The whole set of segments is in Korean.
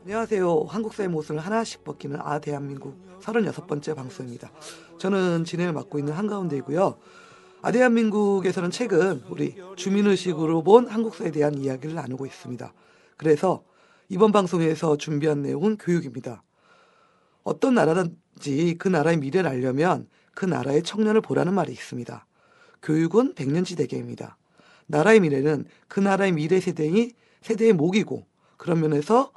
안녕하세요. 한국사의 못을 하나씩 벗기는 대한민국 36번째 방송입니다. 저는 진행을 맡고 있는 한가운데이고요. 대한민국에서는 최근 우리 주민의식으로 본 한국사에 대한 이야기를 나누고 있습니다. 그래서 이번 방송에서 준비한 내용은 교육입니다. 어떤 나라든지 그 나라의 미래를 알려면 그 나라의 청년을 보라는 말이 있습니다. 교육은 백년지대계입니다. 나라의 미래는 그 나라의 미래 세대의 목이고, 그런 면에서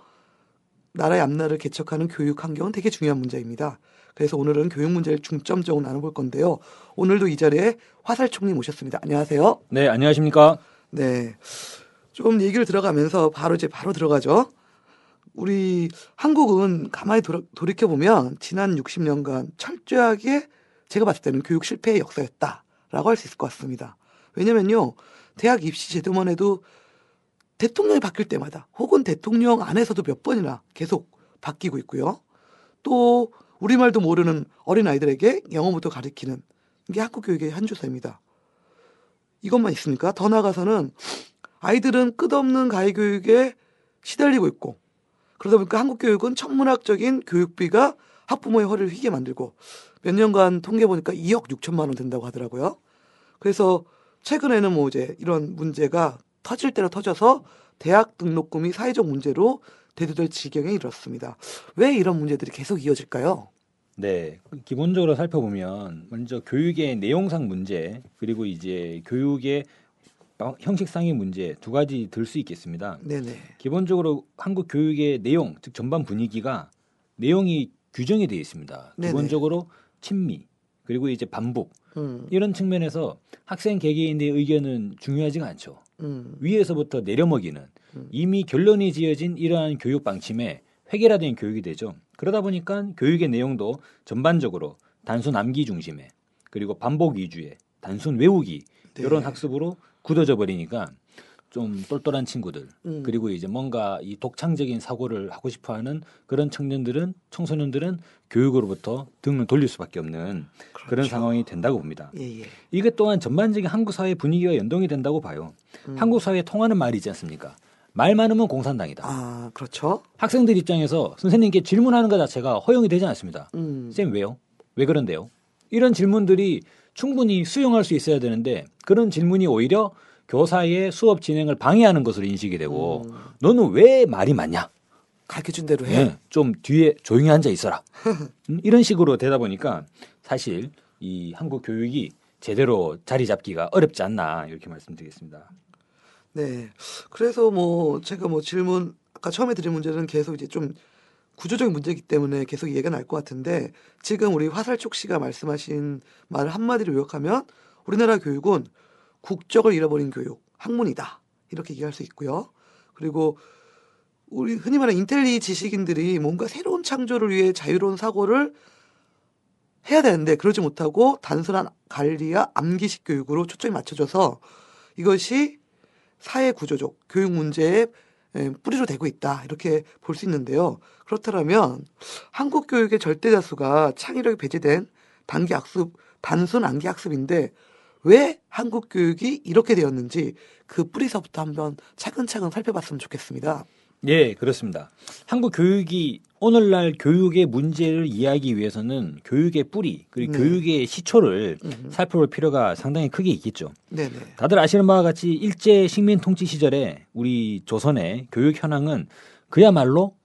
나라의 앞날을 개척하는 교육 환경은 되게 중요한 문제입니다. 그래서 오늘은 교육 문제를 중점적으로 나눠볼 건데요. 오늘도 이 자리에 화살 총리 모셨습니다. 안녕하세요. 네, 안녕하십니까? 네, 좀 얘기를 들어가면서 바로 들어가죠. 우리 한국은 가만히 돌이켜보면 지난 60년간 철저하게 제가 봤을 때는 교육 실패의 역사였다라고 할 수 있을 것 같습니다. 왜냐면요, 대학 입시 제도만 해도 대통령이 바뀔 때마다 혹은 대통령 안에서도 몇 번이나 계속 바뀌고 있고요. 또 우리말도 모르는 어린아이들에게 영어부터 가르치는 게 한국 교육의 한 주소입니다. 이것만 있습니까? 더 나아가서는 아이들은 끝없는 가해교육에 시달리고 있고, 그러다 보니까 한국 교육은 천문학적인 교육비가 학부모의 허리를 휘게 만들고, 몇 년간 통계 보니까 2억 6천만 원 된다고 하더라고요. 그래서 최근에는 이제 이런 문제가 터질 대로 터져서 대학 등록금이 사회적 문제로 대두될 지경에 이르렀습니다. 왜 이런 문제들이 계속 이어질까요? 네, 기본적으로 살펴보면 먼저 교육의 내용상 문제, 그리고 이제 교육의 형식상의 문제 두 가지 들 수 있겠습니다. 네네. 기본적으로 한국 교육의 내용, 즉 전반 분위기가 내용이 규정이 되어 있습니다. 네네. 기본적으로 친미, 그리고 이제 반복, 이런 측면에서 학생 개개인의 의견은 중요하지가 않죠. 위에서부터 내려먹이는 이미 결론이 지어진 이러한 교육 방침에 획일화된 교육이 되죠. 그러다 보니까 교육의 내용도 전반적으로 단순 암기 중심의, 그리고 반복 위주의 단순 외우기, 네. 이런 학습으로 굳어져 버리니까 좀 똘똘한 친구들, 그리고 이제 뭔가 이 독창적인 사고를 하고 싶어하는 그런 청소년들은 교육으로부터 등을 돌릴 수밖에 없는 그런 그렇죠. 상황이 된다고 봅니다. 예. 이것 또한 전반적인 한국 사회 분위기와 연동이 된다고 봐요. 한국 사회에 통하는 말이 있지 않습니까? 말 많으면 공산당이다. 그렇죠. 학생들 입장에서 선생님께 질문하는 것 자체가 허용이 되지 않습니다. 쌤 왜요? 왜 그런데요? 이런 질문들이 충분히 수용할 수 있어야 되는데, 그런 질문이 오히려 교사의 수업 진행을 방해하는 것으로 인식이 되고, 너는 왜 말이 많냐? 가르쳐준 대로 해. 네, 좀 뒤에 조용히 앉아 있어라. 이런 식으로 되다 보니까 사실 이 한국 교육이 제대로 자리 잡기가 어렵지 않나, 이렇게 말씀드리겠습니다. 네. 그래서 제가 질문, 아까 처음에 드린 문제는 계속 이제 좀 구조적인 문제이기 때문에 계속 이해가 날 것 같은데, 지금 우리 화살촉 씨가 말씀하신 말을 한마디로 요약하면 우리나라 교육은 국적을 잃어버린 교육, 학문이다, 이렇게 얘기할 수 있고요. 그리고 우리 흔히 말하는 인텔리 지식인들이 뭔가 새로운 창조를 위해 자유로운 사고를 해야 되는데 그러지 못하고 단순한 관리와 암기식 교육으로 초점이 맞춰져서 이것이 사회 구조적 교육 문제의 뿌리로 되고 있다, 이렇게 볼 수 있는데요. 그렇다면 한국 교육의 절대 다수가 창의력이 배제된 단순 암기 학습인데 왜 한국 교육이 이렇게 되었는지 그 뿌리서부터 한번 차근차근 살펴봤으면 좋겠습니다. 네, 그렇습니다. 한국 교육이 오늘날 교육의 문제를 이해하기 위해서는 교육의 뿌리, 그리고 교육의 시초를 살펴볼 필요가 상당히 크게 있겠죠. 네네. 다들 아시는 바와 같이 일제 식민 통치 시절에 우리 조선의 교육 현황은 그야말로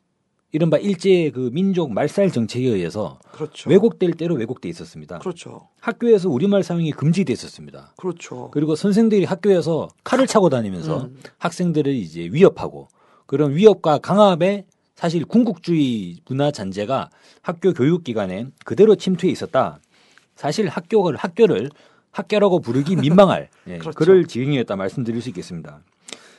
이른바 일제 그 민족 말살 정책에 의해서 그렇죠. 왜곡될 대로 왜곡돼 있었습니다. 그렇죠. 학교에서 우리말 사용이 금지돼 있었습니다. 그렇죠. 그리고 선생들이 학교에서 칼을 차고 다니면서 학생들을 이제 위협하고, 그런 위협과 강압에 사실 군국주의 문화 잔재가 학교 교육기관에 그대로 침투해 있었다. 사실 학교를 학교라고 부르기 민망할 그렇죠. 그럴 지경이었다 말씀드릴 수 있겠습니다.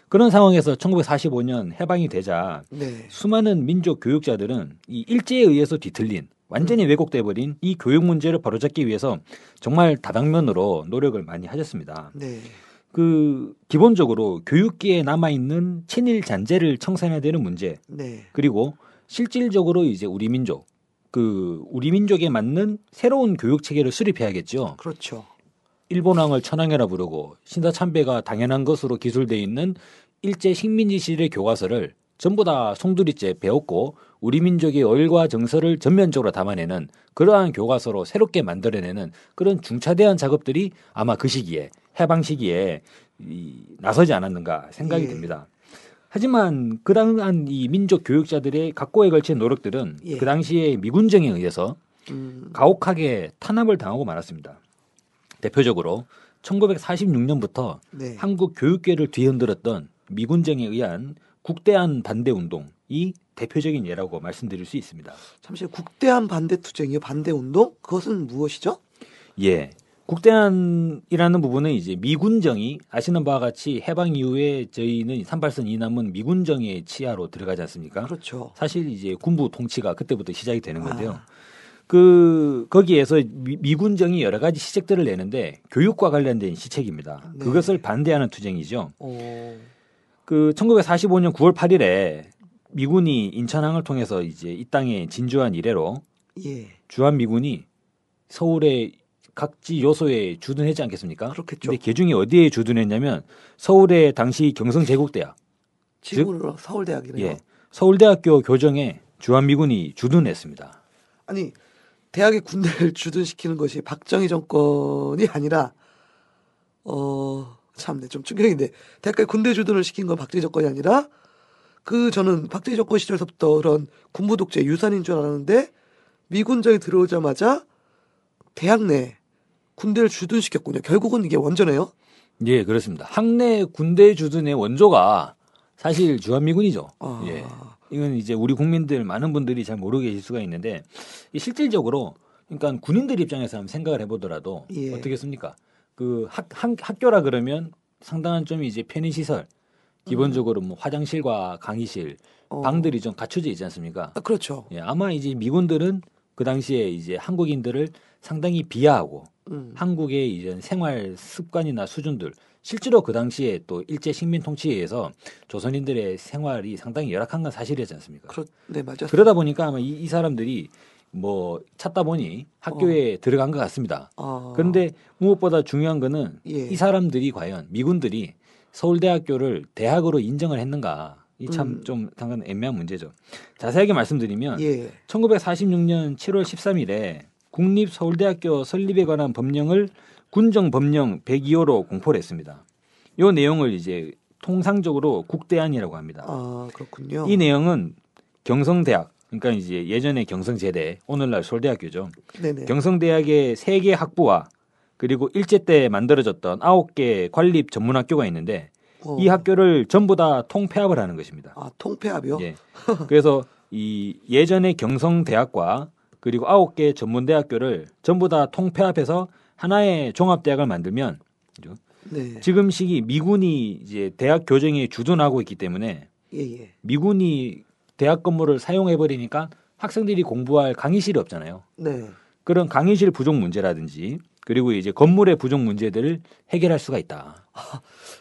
그런 상황에서 1945년 해방이 되자 수많은 민족 교육자들은 이 일제에 의해서 뒤틀린, 완전히 왜곡돼 버린 이 교육 문제를 바로잡기 위해서 정말 다방면으로 노력을 많이 하셨습니다. 네. 기본적으로 교육계에 남아있는 친일 잔재를 청산해야 되는 문제, 그리고 실질적으로 이제 우리 민족에 맞는 새로운 교육 체계를 수립해야겠죠. 그렇죠. 일본왕을 천황이라 부르고 신사참배가 당연한 것으로 기술되어 있는 일제 식민지 시대 교과서를 전부 다 송두리째 배웠고 우리 민족의 얼과 정서를 전면적으로 담아내는 그러한 교과서로 새롭게 만들어내는 그런 중차대한 작업들이 아마 그 시기에 해방 시기에 나서지 않았는가 생각이 듭니다. 하지만 그 당한 이 민족 교육자들의 각고에 걸친 노력들은 그 당시에 미군정에 의해서 가혹하게 탄압을 당하고 말았습니다. 대표적으로 1946년부터 한국 교육계를 뒤흔들었던 미군정에 의한 국대한 반대 운동이 대표적인 예라고 말씀드릴 수 있습니다. 잠시 국대한 반대 투쟁이요, 반대 운동? 그것은 무엇이죠? 예, 국대한이라는 부분은 이제 미군정이 아시는 바와 같이 해방 이후에 저희는 38선 이남은 미군정의 치하로 들어가지 않습니까? 그렇죠. 사실 이제 군부 통치가 그때부터 시작이 되는 건데요. 거기에서 미군정이 여러 가지 시책들을 내는데 교육과 관련된 시책입니다. 그것을 반대하는 투쟁이죠. 1945년 9월 8일에 미군이 인천항을 통해서 이제 이 땅에 진주한 이래로 주한 미군이 서울의 각지 요소에 주둔했지 않겠습니까? 그렇겠죠. 근데 그중에 어디에 주둔했냐면 서울의 당시 경성제국대학, 지금으로 서울대학이네요. 예, 서울대학교 교정에 주한 미군이 주둔했습니다. 아니, 대학의 군대를 주둔시키는 것이 박정희 정권이 아니라 참네, 좀 충격인데 대학까지 군대 주둔을 시킨 건 박정희 정권이 아니라 저는 박정희 정권 시절서부터 그런 군부 독재 유산인 줄 알았는데 미군정이 들어오자마자 대학 내 군대를 주둔시켰군요. 결국은 이게 원조네요. 예, 그렇습니다. 학내 군대 주둔의 원조가 사실 주한미군이죠. 예. 이건 이제 우리 국민들 많은 분들이 잘 모르고 계실 수가 있는데 실질적으로 그러니까 군인들 입장에서 한번 생각을 해보더라도 어떻겠습니까? 학교라 그러면 상당한 좀 이제 편의시설 기본적으로 뭐 화장실과 강의실 방들이 좀 갖춰져 있지 않습니까? 그렇죠. 예, 아마 이제 미군들은 그 당시에 이제 한국인들을 상당히 비하하고 한국의 이제 생활 습관이나 수준들 실제로 그 당시에 또 일제 식민 통치에 의해서 조선인들의 생활이 상당히 열악한 건 사실이지 않습니까? 네, 맞아요. 그러다 보니까 아마 이 사람들이 뭐 찾다 보니 학교에 들어간 것 같습니다. 그런데 무엇보다 중요한 거는 이 사람들이 과연 미군들이 서울대학교를 대학으로 인정을 했는가? 이 참 좀 당연 애매한 문제죠. 자세하게 말씀드리면 1946년 7월 13일에 국립서울대학교 설립에 관한 법령을 군정법령 102호로 공포를 했습니다. 이 내용을 이제 통상적으로 국대안이라고 합니다. 그렇군요. 이 내용은 경성대학, 그러니까 이제 예전에 경성제대, 오늘날 서울대학교죠. 네네. 경성대학의 3개 학부와 그리고 일제 때 만들어졌던 9개 관립 전문학교가 있는데 이 학교를 전부 다 통폐합을 하는 것입니다. 통폐합이요? 예. 그래서 이 예전의 경성대학과 그리고 9개 전문대학교를 전부 다 통폐합해서 하나의 종합대학을 만들면 지금 시기 미군이 이제 대학 교정에 주둔하고 있기 때문에 미군이 대학 건물을 사용해 버리니까 학생들이 공부할 강의실이 없잖아요. 그런 강의실 부족 문제라든지 그리고 이제 건물의 부족 문제들을 해결할 수가 있다.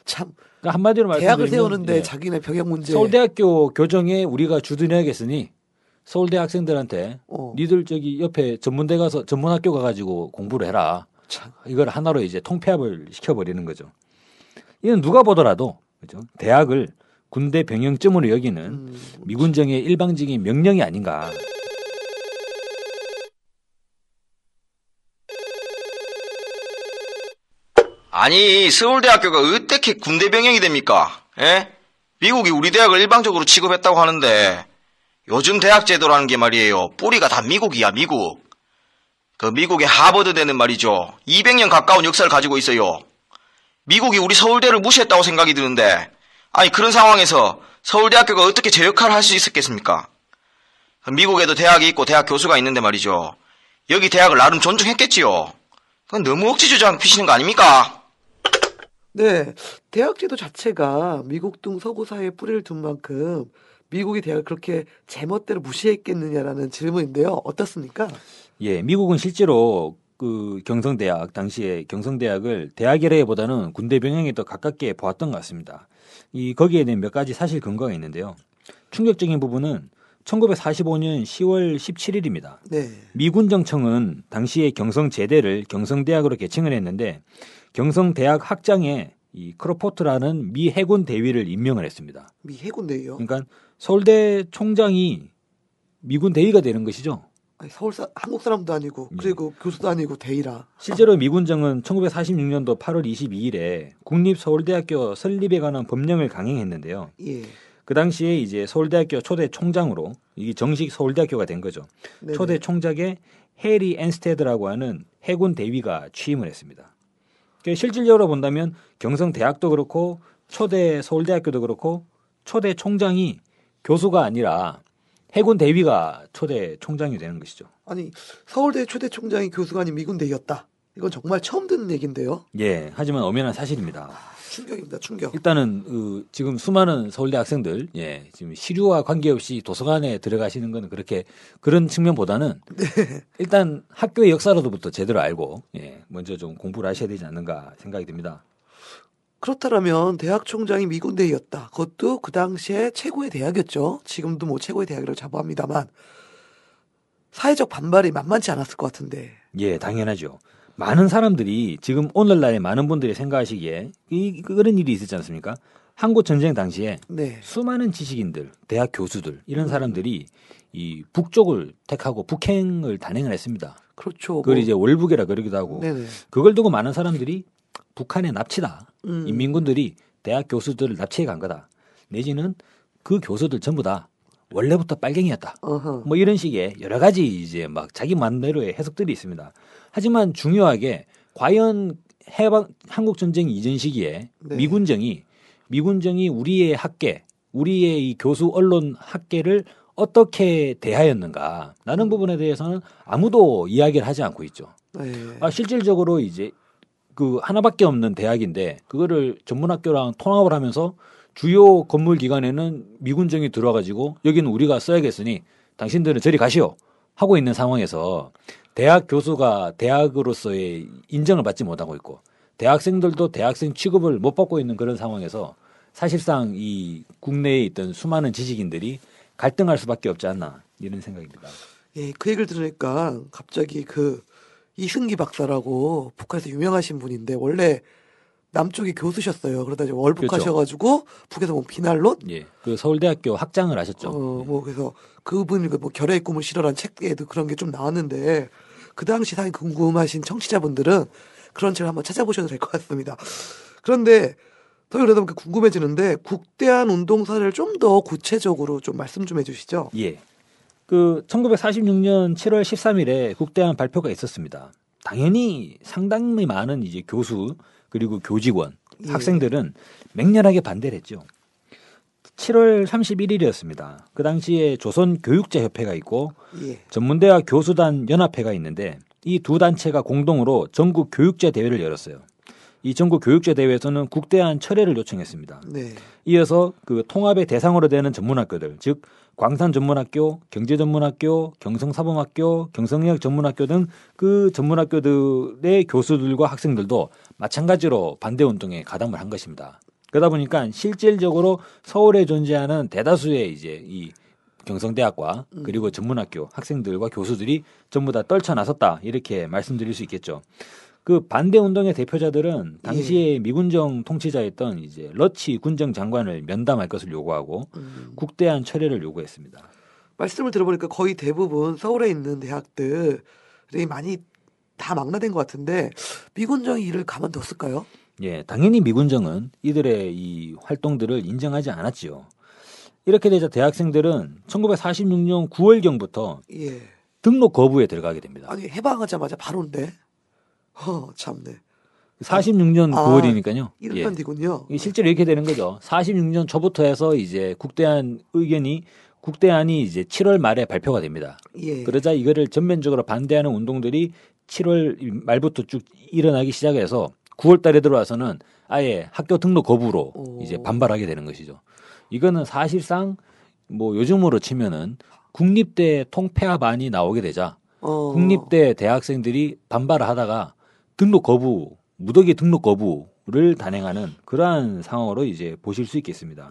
참. 그러니까 한마디로 말씀드리면 대학을 세우는데 자기네 병역 문제. 서울대학교 교정에 우리가 주둔해야겠으니 서울대 학생들한테 니들 저기 옆에 전문대 가서 전문학교 가가지고 공부를 해라. 참. 이걸 하나로 이제 통폐합을 시켜버리는 거죠. 이건 누가 보더라도 그죠? 대학을 군대 병영점으로 여기는 미군정의 일방적인 명령이 아닌가. 아니, 서울대학교가 어떻게 군대 병영이 됩니까? 예? 미국이 우리 대학을 일방적으로 취급했다고 하는데 요즘 대학 제도라는 게 말이에요. 뿌리가 다 미국이야, 미국. 그 미국의 하버드대는 말이죠. 200년 가까운 역사를 가지고 있어요. 미국이 우리 서울대를 무시했다고 생각이 드는데 아니 그런 상황에서 서울대학교가 어떻게 제 역할을 할 수 있었겠습니까? 미국에도 대학이 있고 대학 교수가 있는데 말이죠. 여기 대학을 나름 존중했겠지요. 그건 너무 억지주장 피시는 거 아닙니까? 네, 대학 제도 자체가 미국 등 서구 사회에 뿌리를 둔 만큼 미국이 대학을 그렇게 제멋대로 무시했겠느냐라는 질문인데요. 어떻습니까? 예, 미국은 실제로 그 경성대학 당시에 경성대학을 대학이라기보다는 군대 병영에 더 가깝게 보았던 것 같습니다. 거기에 대한 몇 가지 사실 근거가 있는데요. 충격적인 부분은 1945년 10월 17일입니다. 미군정청은 당시에 경성제대를 경성대학으로 개칭을 했는데 경성대학 학장에 이 크로포트라는 미 해군 대위를 임명을 했습니다. 미 해군 대위요? 그러니까 서울대 총장이 미군 대위가 되는 것이죠. 아니, 한국 사람도 아니고 그리고 교수도 아니고 대위라. 실제로 미군정은 1946년도 8월 22일에 국립서울대학교 설립에 관한 법령을 강행했는데요. 예. 그 당시에 이제 서울대학교 초대 총장으로 이게 정식 서울대학교가 된 거죠. 네네. 초대 총장에 해리 앤스테드라고 하는 해군 대위가 취임을 했습니다. 그러니까 실질적으로 본다면 경성대학도 그렇고 초대 서울대학교도 그렇고 초대 총장이 교수가 아니라 해군 대위가 초대 총장이 되는 것이죠. 아니 서울대 초대 총장이 교수가 아닌 미군 대위였다. 이건 정말 처음 듣는 얘기인데요. 예, 하지만 엄연한 사실입니다. 충격입니다. 충격. 일단은 지금 수많은 서울대 학생들, 예, 지금 시류와 관계없이 도서관에 들어가시는 건 그렇게 그런 측면보다는 일단 학교의 역사로부터 제대로 알고, 예, 먼저 좀 공부를 하셔야 되지 않는가 생각이 듭니다. 그렇다면 대학 총장이 미군 대위였다. 그것도 그 당시에 최고의 대학이었죠. 지금도 뭐 최고의 대학이라고 자부합니다만 사회적 반발이 만만치 않았을 것 같은데. 예, 당연하죠. 많은 사람들이 지금 오늘날에 많은 분들이 생각하시기에 그런 일이 있었지 않습니까? 한국 전쟁 당시에 네. 수많은 지식인들, 대학 교수들 이런 사람들이 이 북쪽을 택하고 북행을 단행을 했습니다. 그렇죠. 그걸 뭐. 이제 월북이라 그러기도 하고 네네. 그걸 두고 많은 사람들이 북한의 납치다. 음. 인민군들이 대학 교수들을 납치해 간 거다. 내지는 그 교수들 전부 다 원래부터 빨갱이였다. 어허. 뭐 이런 식의 여러 가지 이제 막 자기 마음대로의 해석들이 있습니다. 하지만 중요하게 과연 한국 전쟁 이전 시기에 네. 미군정이 우리의 학계, 우리의 이 교수 언론 학계를 어떻게 대하였는가? 라는 부분에 대해서는 아무도 이야기를 하지 않고 있죠. 네. 실질적으로 이제 그 하나밖에 없는 대학인데 그거를 전문학교랑 통합을 하면서 주요 건물 기관에는 미군정이 들어와가지고 여기는 우리가 써야겠으니 당신들은 저리 가시오 하고 있는 상황에서 대학 교수가 대학으로서의 인정을 받지 못하고 있고 대학생들도 대학생 취급을 못 받고 있는 그런 상황에서 사실상 이 국내에 있던 수많은 지식인들이 갈등할 수밖에 없지 않나 이런 생각입니다. 예, 그 얘기를 들으니까 갑자기 그 이승기 박사라고 북한에서 유명하신 분인데 원래 남쪽이 교수셨어요. 그러다 이제 월북하셔가지고 북에서 뭐 비난론? 예, 그 서울대학교 학장을 하셨죠. 뭐 그래서 그분이 뭐 결의의 꿈을 실어란 책에도 그런 게 좀 나왔는데 그 당시 상당히 궁금하신 청취자분들은 그런 책을 한번 찾아보셔도 될 것 같습니다. 그런데 더 그러다 보니까 궁금해지는데 국대한 운동 사례를 좀 더 구체적으로 좀 말씀 좀 해주시죠. 예. 그 1946년 7월 13일에 국대한 발표가 있었습니다. 당연히 상당히 많은 이제 교수 그리고 교직원, 예. 학생들은 맹렬하게 반대를 했죠. 7월 31일이었습니다. 그 당시에 조선교육자협회가 있고 예. 전문대학 교수단 연합회가 있는데 이 두 단체가 공동으로 전국 교육자 대회를 열었어요. 이 전국 교육자 대회에서는 국대한 철회를 요청했습니다. 네. 이어서 그 통합의 대상으로 되는 전문학교들, 즉 광산전문학교, 경제전문학교, 경성사범학교, 경성의학전문학교 등 그 전문학교들의 교수들과 학생들도 마찬가지로 반대운동에 가담을 한 것입니다. 그러다 보니까 실질적으로 서울에 존재하는 대다수의 이제 이 경성대학과 그리고 전문학교 학생들과 교수들이 전부 다 떨쳐나섰다 이렇게 말씀드릴 수 있겠죠. 그 반대 운동의 대표자들은 당시에 미군정 통치자였던 이제 러치 군정 장관을 면담할 것을 요구하고 국대한 철회를 요구했습니다. 말씀을 들어보니까 거의 대부분 서울에 있는 대학들이 많이 다 망라된 것 같은데 미군정이 이를 가만뒀을까요? 예, 당연히 미군정은 이들의 이 활동들을 인정하지 않았지요. 이렇게 되자 대학생들은 1946년 9월경부터 예. 등록 거부에 들어가게 됩니다. 아니 해방하자마자 바로인데. 참네. 46년 9월이니까요. 1년 뒤군요. 실제로 이렇게 되는 거죠. 46년 초부터 해서 이제 국대안이 이제 7월 말에 발표가 됩니다. 예. 그러자 이거를 전면적으로 반대하는 운동들이 7월 말부터 쭉 일어나기 시작해서 9월 달에 들어와서는 아예 학교 등록 거부로 이제 반발하게 되는 것이죠. 이거는 사실상 뭐 요즘으로 치면은 국립대 통폐합안이 나오게 되자 국립대 대학생들이 반발을 하다가 등록 거부, 무더기 등록 거부를 단행하는 그러한 상황으로 이제 보실 수 있겠습니다.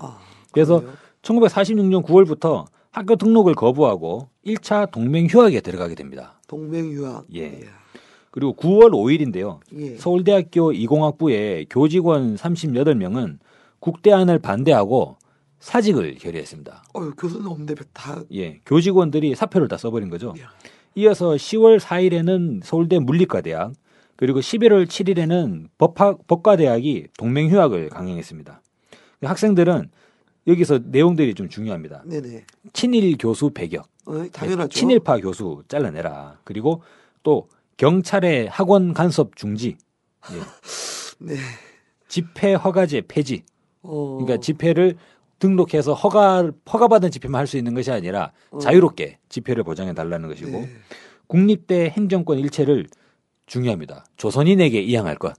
그래서 그래요? 1946년 9월부터 학교 등록을 거부하고 1차 동맹 휴학에 들어가게 됩니다. 동맹유학. 예. 그리고 9월 5일인데요. 예. 서울대학교 이공학부의 교직원 38명은 국대안을 반대하고 사직을 결의했습니다. 교수는 없는데 다. 예, 교직원들이 사표를 다 써버린 거죠. 야. 이어서 10월 4일에는 서울대 물리과대학, 그리고 11월 7일에는 법과대학이 동맹휴학을 강행했습니다. 학생들은 여기서 내용들이 좀 중요합니다. 네네. 친일 교수 배격, 당연하죠. 친일파 교수 잘라내라. 그리고 또 경찰의 학원 간섭 중지, 예. 네. 집회 허가제 폐지. 그러니까 집회를 등록해서 허가받은 집회만 할 수 있는 것이 아니라 자유롭게 집회를 보장해 달라는 것이고, 네. 국립대 행정권 일체를 중요합니다. 조선인에게 이양할 것.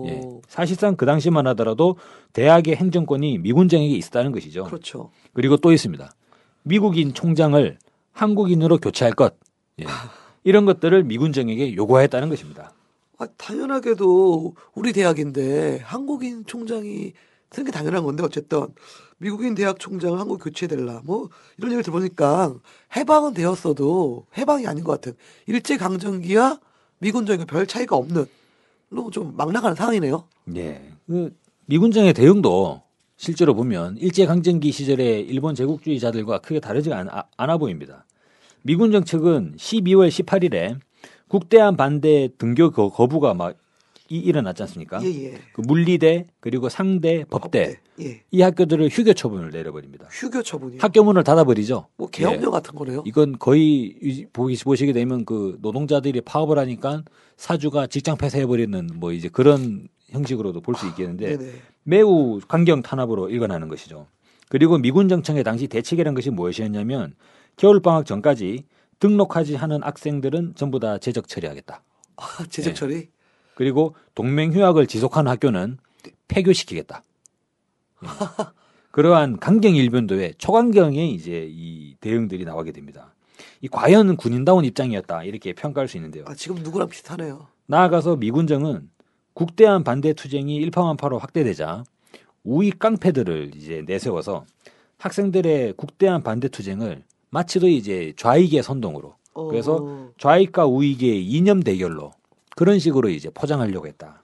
예. 사실상 그 당시만 하더라도 대학의 행정권이 미군정에게 있었다는 것이죠. 그렇죠. 그리고 또 있습니다. 미국인 총장을 한국인으로 교체할 것. 예. 이런 것들을 미군정에게 요구하였다는 것입니다. 당연하게도 우리 대학인데 한국인 총장이 쓰는 게 당연한 건데 어쨌든 미국인 대학 총장을 한국 교체해달라 뭐 이런 얘기를 들어보니까 해방은 되었어도 해방이 아닌 것 같은 일제강점기와 미군정과 별 차이가 없는 너무 좀 막 나가는 상황이네요. 예. 그 미군정의 대응도 실제로 보면 일제강점기 시절의 일본 제국주의자들과 크게 다르지가 않아 보입니다. 미군정 측은 12월 18일에 국대안 반대 등교 거부가 막 일어났지 않습니까? 예. 그 물리대 그리고 상대 법대 예. 이 학교들을 휴교 처분을 내려버립니다. 휴교 처분이요. 학교 문을 닫아버리죠. 뭐 계엄령 같은 거네요. 이건 거의 보시게 되면 그 노동자들이 파업을 하니까 사주가 직장 폐쇄해버리는 뭐 이제 그런 형식으로도 볼 수 있겠는데 네네. 매우 강경 탄압으로 일관하는 것이죠. 그리고 미군 정청의 당시 대책이라는 것이 무엇이었냐면 겨울방학 전까지 등록하지 않은 학생들은 전부 다 재적 처리하겠다. 재적 처리. 그리고 동맹휴학을 지속하는 학교는 폐교시키겠다. 예. 그러한 강경 일변도의 초강경의 이제 이 대응들이 나오게 됩니다. 이 과연 군인다운 입장이었다 이렇게 평가할 수 있는데요. 지금 누구랑 비슷하네요. 나아가서 미군정은 국대안 반대 투쟁이 일파만파로 확대되자 우익 깡패들을 이제 내세워서 학생들의 국대안 반대 투쟁을 마치도 이제 좌익의 선동으로 그래서 좌익과 우익의 이념 대결로 그런 식으로 이제 포장하려고 했다.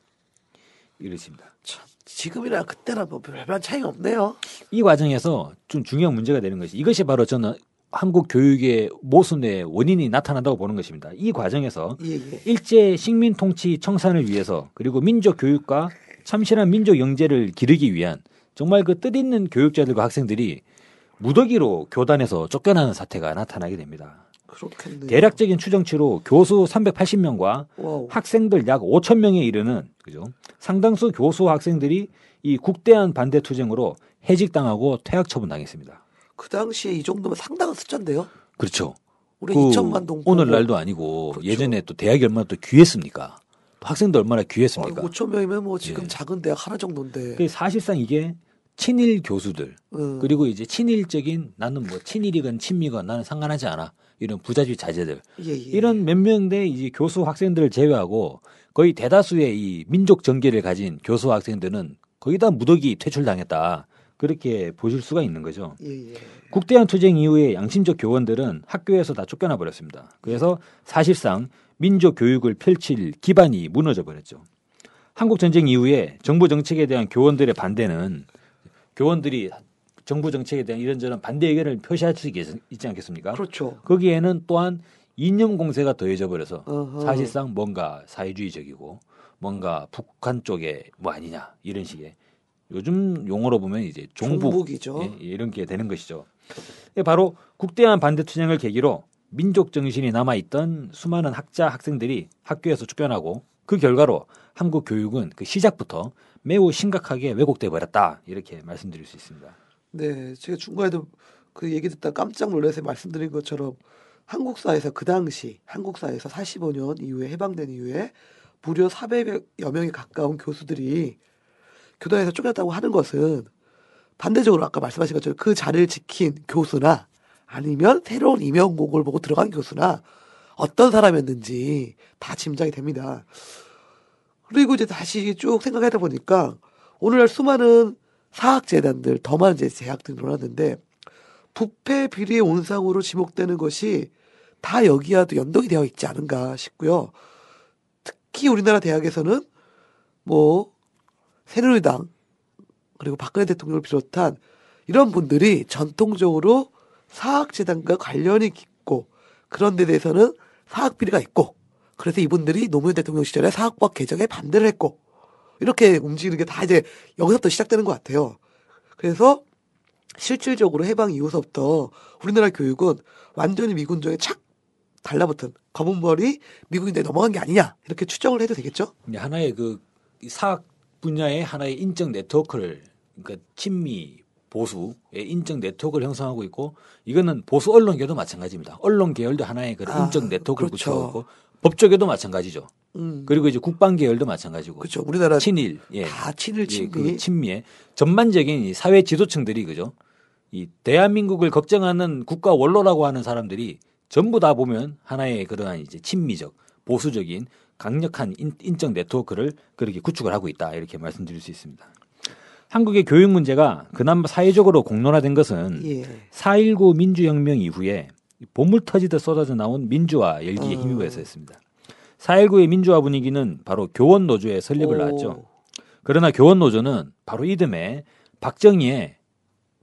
이렇습니다. 참, 지금이나 그때나 뭐 별반 차이가 없네요. 이 과정에서 좀 중요한 문제가 되는 것이 이것이 바로 저는 한국 교육의 모순의 원인이 나타난다고 보는 것입니다. 이 과정에서 일제 식민 통치 청산을 위해서 그리고 민족 교육과 참신한 민족 영재를 기르기 위한 정말 그 뜻있는 교육자들과 학생들이 무더기로 교단에서 쫓겨나는 사태가 나타나게 됩니다. 그렇겠네요. 대략적인 추정치로 교수 380명과 와우. 학생들 약 5천 명에 이르는 그죠? 상당수 교수 학생들이 이 국대안 반대 투쟁으로 해직당하고 퇴학 처분당했습니다. 그 당시에 이 정도면 상당한 숫자인데요. 그렇죠. 우리 2천만 동 오늘날도 아니고 그렇죠. 예전에 또 대학이 얼마나 또 귀했습니까? 또 학생도 얼마나 귀했습니까? 5천 명이면 뭐 지금 예. 작은 대학 하나 정도인데. 그 사실상 이게 친일 교수들 그리고 이제 친일적인 나는 뭐 친일이건 친미건 나는 상관하지 않아 이런 부자주의 자제들 이런 몇 명의 이제 교수 학생들을 제외하고 거의 대다수의 이 민족 정계를 가진 교수 학생들은 거의 다 무더기 퇴출당했다 그렇게 보실 수가 있는 거죠. 국대안 투쟁 이후에 양심적 교원들은 학교에서 다 쫓겨나 버렸습니다. 그래서 사실상 민족 교육을 펼칠 기반이 무너져 버렸죠. 한국 전쟁 이후에 정부 정책에 대한 교원들의 반대는 교원들이 정부 정책에 대한 이런저런 반대 의견을 표시할 수 있지 않겠습니까? 그렇죠. 거기에는 또한 이념 공세가 더해져 버려서 어허. 사실상 뭔가 사회주의적이고 뭔가 북한 쪽에 뭐 아니냐 이런 식의 요즘 용어로 보면 이제 종북이죠. 예, 이런 게 되는 것이죠. 바로 국대안 반대 투쟁을 계기로 민족 정신이 남아있던 수많은 학자 학생들이 학교에서 쫓겨나고 그 결과로 한국 교육은 그 시작부터 매우 심각하게 왜곡돼 버렸다 이렇게 말씀드릴 수 있습니다. 네, 제가 중간에도 그 얘기 듣다 깜짝 놀라서 말씀드린 것처럼 한국 사회에서 그 당시 한국 사회에서 45년 이후에 해방된 이후에 무려 400여 명에 가까운 교수들이 교단에서 쫓겨났다고 하는 것은 반대적으로 아까 말씀하신 것처럼 그 자리를 지킨 교수나 아니면 새로운 임용곡을 보고 들어간 교수나 어떤 사람이었는지 다 짐작이 됩니다. 그리고 이제 다시 쭉 생각하다 보니까 오늘날 수많은 사학재단들, 더 많은 이제 대학들이 일어났는데 부패 비리의 온상으로 지목되는 것이 다 여기와도 연동이 되어 있지 않은가 싶고요. 특히 우리나라 대학에서는 뭐 새누리당 그리고 박근혜 대통령을 비롯한 이런 분들이 전통적으로 사학재단과 관련이 깊고 그런 데 대해서는 사학 비리가 있고 그래서 이분들이 노무현 대통령 시절에 사학법 개정에 반대를 했고 이렇게 움직이는 게 다 이제 여기서부터 시작되는 것 같아요. 그래서 실질적으로 해방 이후서부터 우리나라 교육은 완전히 미군정에 착 달라붙은 검은 머리 미국인들이 넘어간 게 아니냐 이렇게 추정을 해도 되겠죠? 이제 하나의 그 사학 분야의 하나의 인적 네트워크를 그러니까 친미 보수의 인적 네트워크를 형성하고 있고 이거는 보수 언론계도 마찬가지입니다. 언론 계열도 하나의 그런 인적 네트워크를 그렇죠. 구축하고 법조계도 마찬가지죠. 그리고 이제 국방 계열도 마찬가지고. 그렇죠. 우리나라 친일, 다 친일 친미. 그 친미의 전반적인 이 사회 지도층들이 그죠. 이 대한민국을 걱정하는 국가 원로라고 하는 사람들이 전부 다 보면 하나의 그러한 이제 친미적 보수적인 강력한 인적 네트워크를 그렇게 구축을 하고 있다 이렇게 말씀드릴 수 있습니다. 한국의 교육 문제가 그나마 사회적으로 공론화된 것은 4.19 민주혁명 이후에 보물 터지듯 쏟아져 나온 민주화 열기에 힘입어서였습니다. 4.19의 민주화 분위기는 바로 교원 노조의 설립을 낳았죠. 그러나 교원 노조는 바로 이듬해 박정희의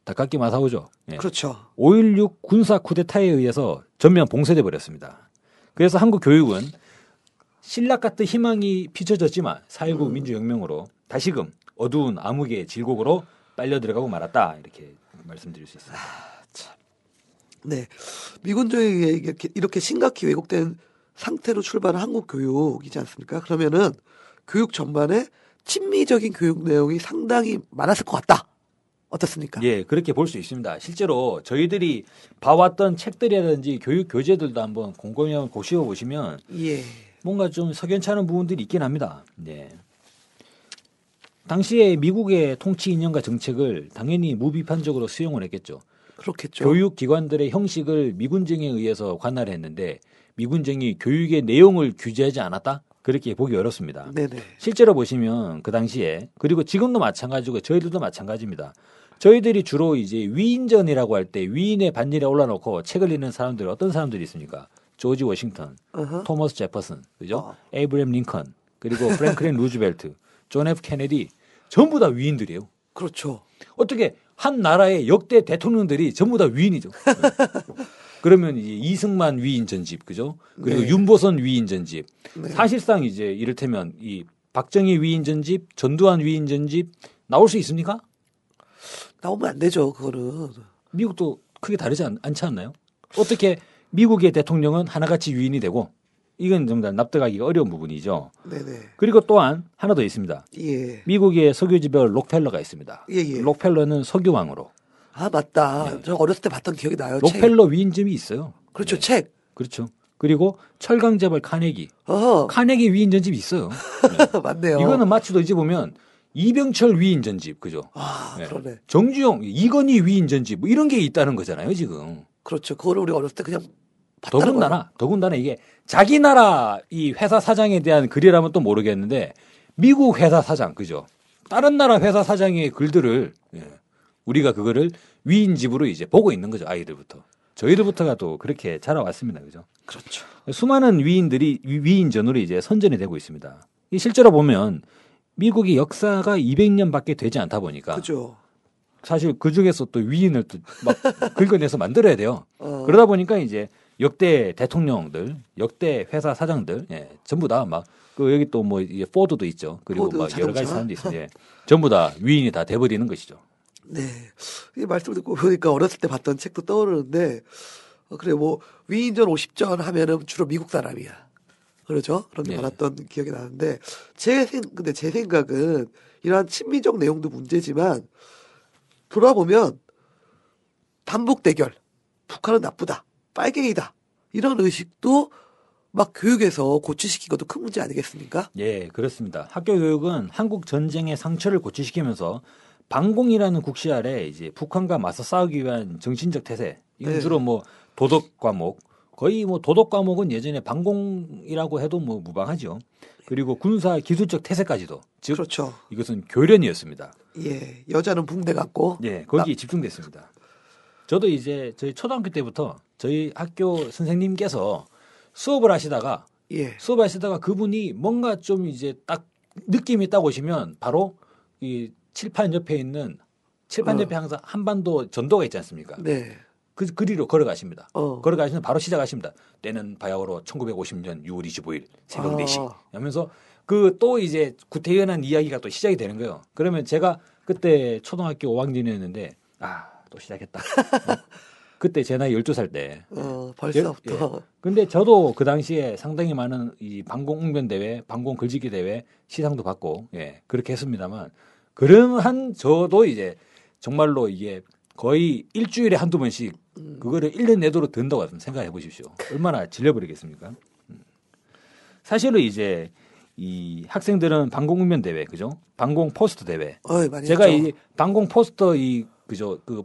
닭깎기 마사오죠. 예. 그렇죠. 5.16 군사 쿠데타에 의해서 전면 봉쇄돼 버렸습니다. 그래서 한국 교육은 신락 같은 희망이 비춰졌지만 4.19 민주혁명으로 다시금 어두운 암흑의 질곡으로 빨려 들어가고 말았다 이렇게 말씀드릴 수 있습니다. 네, 미군정에 이렇게 심각히 왜곡된 상태로 출발한 한국 교육이지 않습니까? 그러면은 교육 전반에 친미적인 교육 내용이 상당히 많았을 것 같다. 어떻습니까? 예, 그렇게 볼 수 있습니다. 실제로 저희들이 봐왔던 책들이라든지 교육 교재들도 한번 곰곰이 한번 고시어 보시면 뭔가 좀 석연치 않은 부분들이 있긴 합니다. 네. 당시에 미국의 통치 이념과 정책을 당연히 무비판적으로 수용을 했겠죠. 그렇겠죠. 교육 기관들의 형식을 미군정에 의해서 관할을 했는데 미군정이 교육의 내용을 규제하지 않았다? 그렇게 보기 어렵습니다. 네네. 실제로 보시면 그 당시에 그리고 지금도 마찬가지고 저희들도 마찬가지입니다. 저희들이 주로 이제 위인전이라고 할 때 위인의 반열에 올라놓고 책을 읽는 사람들이 어떤 사람들이 있습니까? 조지 워싱턴, 토머스 제퍼슨, 그죠? 에이브람 링컨, 그리고 프랭클린 루즈벨트, 존 F 케네디 전부 다 위인들이에요. 그렇죠. 어떻게 한 나라의 역대 대통령들이 전부 다 위인이죠. 그러면 이제 이승만 위인 전집, 그죠? 그리고 윤보선 위인 전집. 사실상 이제 이를테면 이 박정희 위인 전집, 전두환 위인 전집 나올 수 있습니까? 나오면 안 되죠, 그거는. 미국도 크게 다르지 않지 않나요? 어떻게 미국의 대통령은 하나같이 위인이 되고 이건 좀 더 납득하기가 어려운 부분이죠. 네네. 그리고 또한 하나 더 있습니다. 미국의 석유지별 록펠러가 있습니다. 록펠러는 석유왕으로. 아, 맞다. 저 어렸을 때 봤던 기억이 나요. 록펠러 위인점이 있어요. 그렇죠, 책. 그렇죠. 그리고 철강재벌 카네기. 카네기 위인 전집이 있어요. 맞네요. 이거는 마치 또 이제 보면 이병철 위인 전집, 그죠? 그러네. 정주영, 이건희 위인 전집, 뭐 이런 게 있다는 거잖아요, 지금. 그렇죠. 그거를 우리 어렸을 때 그냥 봤다는 더군다나 이게 자기 나라 이 회사 사장에 대한 글이라면 또 모르겠는데 미국 회사 사장, 그죠? 다른 나라 회사 사장의 글들을 우리가 그거를 위인집으로 이제 보고 있는 거죠, 아이들부터. 저희들부터가 또 그렇게 자라왔습니다, 그죠? 그렇죠. 수많은 위인들이 위인전으로 이제 선전이 되고 있습니다. 이 실제로 보면 미국의 역사가 200년밖에 되지 않다 보니까 그죠. 사실 그 중에서 또 위인을 또 막 긁어내서 만들어야 돼요. 그러다 보니까 이제 역대 대통령들, 역대 회사 사장들, 전부 다 막 그 여기 또 뭐 포드도 있죠. 그리고 포드, 막 여러 가지 자동차? 사람도 있어요. 전부 다 위인이 다 돼버리는 것이죠. 네. 이 말씀 듣고 보니까 어렸을 때 봤던 책도 떠오르는데, 그래, 뭐, 위인전 50전 하면은 주로 미국 사람이야. 그렇죠? 그런 게 많았던 기억이 나는데, 근데 제 생각은 이러한 친미적 내용도 문제지만, 돌아보면, 단복 대결, 북한은 나쁘다, 빨갱이다, 이런 의식도 막 교육에서 고취시킨 것도 큰 문제 아니겠습니까? 예, 그렇습니다. 학교 교육은 한국 전쟁의 상처를 고취시키면서 반공이라는 국시 아래 이제 북한과 맞서 싸우기 위한 정신적 태세. 이건 주로 뭐 도덕 과목, 거의 뭐 도덕 과목은 예전에 반공이라고 해도 뭐 무방하죠. 그리고 군사 기술적 태세까지도. 즉, 그렇죠. 이것은 교련이었습니다. 예, 여자는 붕대 같고. 예, 거기에 집중됐습니다. 저도 이제 저희 초등학교 때부터 저희 학교 선생님께서 수업을 하시다가 그분이 뭔가 좀 이제 딱 느낌이 딱 오시면 바로 이 칠판 옆에 있는 칠판 옆에 항상 한반도 전도가 있지 않습니까? 네. 그 그리로 걸어가십니다. 어. 걸어가시면 바로 시작하십니다. 때는 바야흐로 1950년 6월 25일 새벽 4시 하면서 그 또 이제 구태연한 이야기가 또 시작이 되는 거예요. 그러면 제가 그때 초등학교 5학년이었는데 또 시작했다. 그때 제 나이 12살 때. 벌써부터. 근데 저도 그 당시에 상당히 많은 이 방공 웅변 대회, 방공 글짓기 대회 시상도 받고 그렇게 했습니다만 그러한 저도 이제 정말로 이게 거의 일주일에 한두 번씩 그거를 1년 내도록 든다고 생각해 보십시오. 얼마나 질려버리겠습니까? 사실은 이제 이 학생들은 방공 웅변 대회, 그죠? 방공 포스터 대회. 많이 제가 했죠. 이 방공 포스터 그죠? 그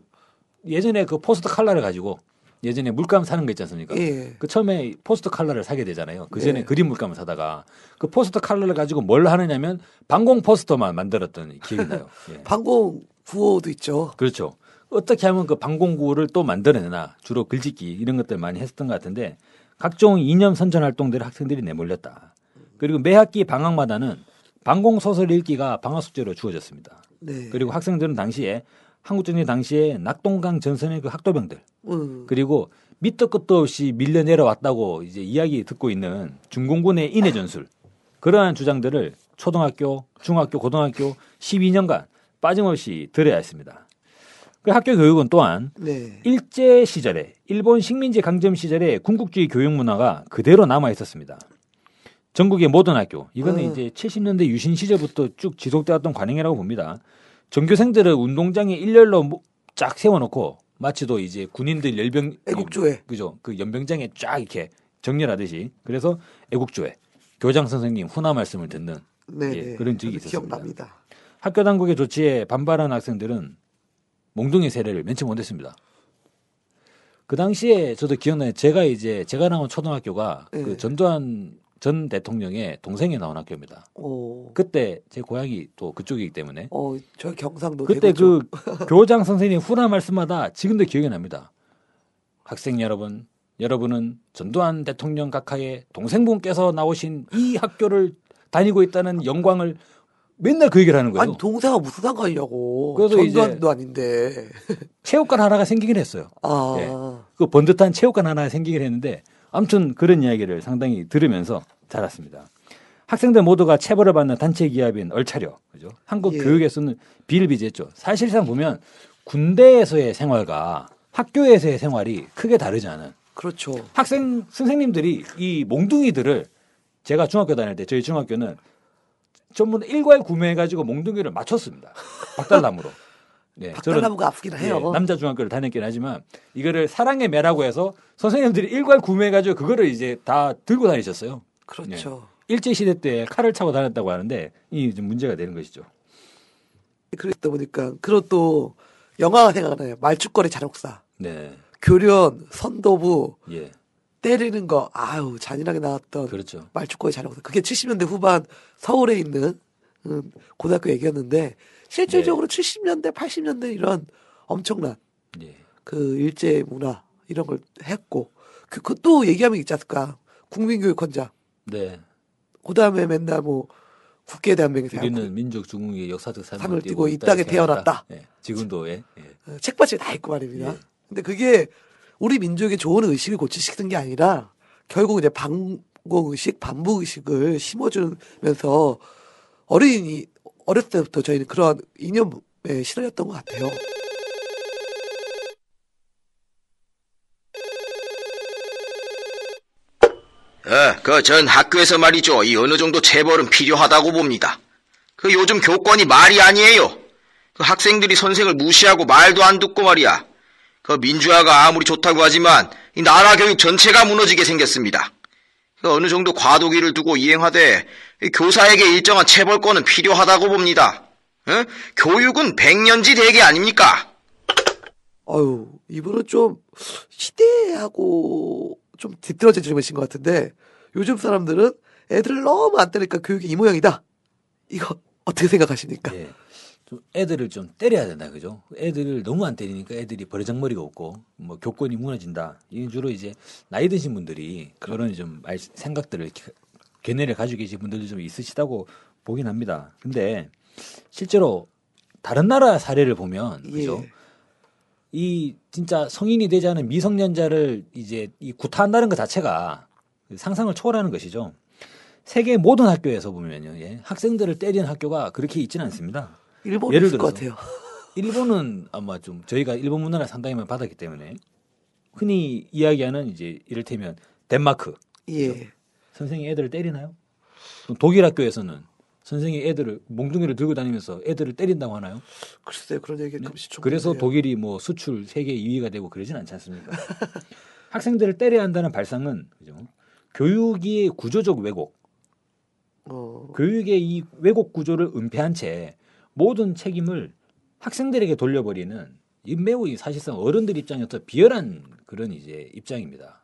예전에 그 포스터 칼라를 가지고 예전에 물감 사는 거 있지 않습니까? 예. 그 처음에 포스터 칼라를 사게 되잖아요. 그 전에 네. 그림 물감을 사다가 그 포스터 칼라를 가지고 뭘 하느냐면 방공 포스터만 만들었던 기억이 나요. 예. 방공 구호도 있죠. 그렇죠. 어떻게 하면 그 방공구를 또 만들어내나 주로 글짓기 이런 것들 많이 했었던 것 같은데 각종 이념 선전 활동들을 학생들이 내몰렸다. 그리고 매 학기 방학마다는 방공 소설 읽기가 방학 숙제로 주어졌습니다. 네. 그리고 학생들은 당시에 한국전쟁 당시에 낙동강 전선의 그 학도병들 그리고 밑도 끝도 없이 밀려 내려왔다고 이제 이야기 듣고 있는 중공군의 인해 전술 그러한 주장들을 초등학교, 중학교, 고등학교 12년간 빠짐없이 들어야 했습니다. 그 학교 교육은 또한 네. 일제 시절에 일본 식민지 강점 시절에 군국주의 교육 문화가 그대로 남아 있었습니다. 전국의 모든 학교 이거는 이제 70년대 유신 시절부터 쭉 지속되었던 관행이라고 봅니다. 전교생들을 운동장에 일렬로 쫙 세워놓고 마치도 이제 군인들 열병 애국조회 그죠 그 연병장에 쫙 이렇게 정렬하듯이 그래서 애국조회 교장 선생님 훈화 말씀을 듣는 네. 그런 적이 있었습니다. 기억납니다. 학교 당국의 조치에 반발한 학생들은 몽둥이 세례를 면치 못했습니다. 그 당시에 저도 기억나요. 제가 나온 초등학교가 그 전두환 전 대통령의 동생이 나온 학교입니다. 그때 제 고향이 또 그쪽이기 때문에 저 경상도 그때 대구 쪽. 그 교장 선생님 훈화 말씀마다 지금도 기억이 납니다. 학생 여러분, 여러분은 전두환 대통령 각하의 동생분께서 나오신 이 학교를 다니고 있다는 영광을 맨날 그 얘기를 하는 거예요. 아니 동생아 무슨 상관이냐고. 그래서 전두환도 아닌데. 체육관 하나가 생기긴 했어요. 예. 그 번듯한 체육관 하나가 생기긴 했는데 아무튼 그런 이야기를 상당히 들으면서 자랐습니다. 학생들 모두가 체벌을 받는 단체 기합인 얼차려, 그죠? 한국 교육에서는 비일비재했죠. 사실상 보면 군대에서의 생활과 학교에서의 생활이 크게 다르지 않은. 그렇죠. 선생님들이 이 몽둥이들을 제가 중학교 다닐 때 저희 중학교는 전부 일괄 구매해가지고 몽둥이를 맞췄습니다. 박달나무로. 네, 박달나무가 아프긴 해요. 남자 중학교를 다녔긴 하지만 이거를 사랑의 매라고 해서 선생님들이 일괄 구매해가지고 그거를 이제 다 들고 다니셨어요. 그렇죠. 일제 시대 때 칼을 차고 다녔다고 하는데 이 좀 문제가 되는 것이죠. 그러다 보니까 그런 또 영화가 생각나요. 말죽거리 잔혹사. 네. 교련, 선도부 예. 때리는 거 잔인하게 나왔던 그렇죠. 말죽거리 잔혹사. 그게 70년대 후반 서울에 있는 고등학교 얘기였는데 실질적으로 70년대, 80년대 이런 엄청난 그 일제 문화 이런 걸 했고 또 얘기하면 있지 않을까. 국민교육헌장. 네. 그다음에 맨날 뭐 국기에 대한 명예상. 우리는 민족 중흥의 역사적 상을 띠고 이 땅에 태어났다. 네. 지금도 책받침이 다 있고 말입니다. 예. 근데 그게 우리 민족의 좋은 의식을 고취시키는 게 아니라 결국 이제 반공의식, 반부의식을 심어주면서 어렸을 때부터 저희는 그런 이념에 시달렸던 것 같아요. 전 학교에서 말이죠. 이 어느 정도 체벌은 필요하다고 봅니다. 요즘 교권이 말이 아니에요. 학생들이 선생을 무시하고 말도 안 듣고 말이야. 민주화가 아무리 좋다고 하지만 이 나라 교육 전체가 무너지게 생겼습니다. 어느 정도 과도기를 두고 이행하되 교사에게 일정한 체벌권은 필요하다고 봅니다. 교육은 백년지 대계 아닙니까? 이분은 좀 시대하고 좀 뒤떨어진 질문이신 것 같은데 요즘 사람들은 애들을 너무 안 때리니까 교육이 이 모양이다. 이거 어떻게 생각하십니까? 예. 좀 애들을 좀 때려야 된다, 그죠? 애들을 너무 안 때리니까 애들이 버르장머리가 없고 뭐 교권이 무너진다. 이건 주로 이제 나이 드신 분들이 그런 좀 생각들을 견해를 가지고 계신 분들도 좀 있으시다고 보긴 합니다. 근데 실제로 다른 나라 사례를 보면 예. 그죠? 이 진짜 성인이 되지 않은 미성년자를 이제 이 구타한다는 것 자체가 상상을 초월하는 것이죠. 세계 모든 학교에서 보면요, 예, 학생들을 때리는 학교가 그렇게 있지는 않습니다. 일본은 예를 있을 것 들어서 같아요. 일본은 아마 좀 저희가 일본 문화를 상당히 많이 받았기 때문에 흔히 이야기하는 이제 이를테면 덴마크 예. 선생이 애들을 때리나요? 그럼 독일 학교에서는 선생이 애들을 몽둥이를 들고 다니면서 애들을 때린다고 하나요? 글쎄요, 그런 얘기 금시 좀. 그래서 독일이 뭐 수출 세계 2위가 되고 그러진 않지 않습니까? 학생들을 때려야 한다는 발상은 그죠? 교육의 구조적 왜곡, 교육의 이 왜곡 구조를 은폐한 채 모든 책임을 학생들에게 돌려버리는 이 매우 사실상 어른들 입장에서 비열한 그런 이제 입장입니다.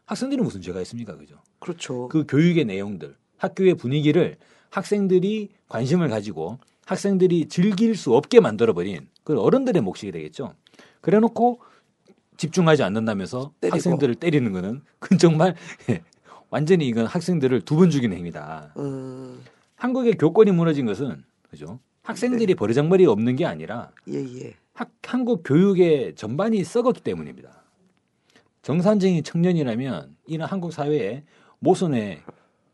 학생들이 무슨 죄가 있습니까, 그죠? 그렇죠. 그 교육의 내용들, 학교의 분위기를 학생들이 관심을 가지고 학생들이 즐길 수 없게 만들어버린 그 어른들의 몫이 되겠죠. 그래놓고 집중하지 않는다면서 때리고. 학생들을 때리는 거는 그건 정말 완전히 이건 학생들을 두 번 죽이는 행위다. 한국의 교권이 무너진 것은 그죠? 학생들이 버르장머리가 없는 게 아니라 예. 한국 교육의 전반이 썩었기 때문입니다. 정상적인 청년이라면 이런 한국 사회에 모순에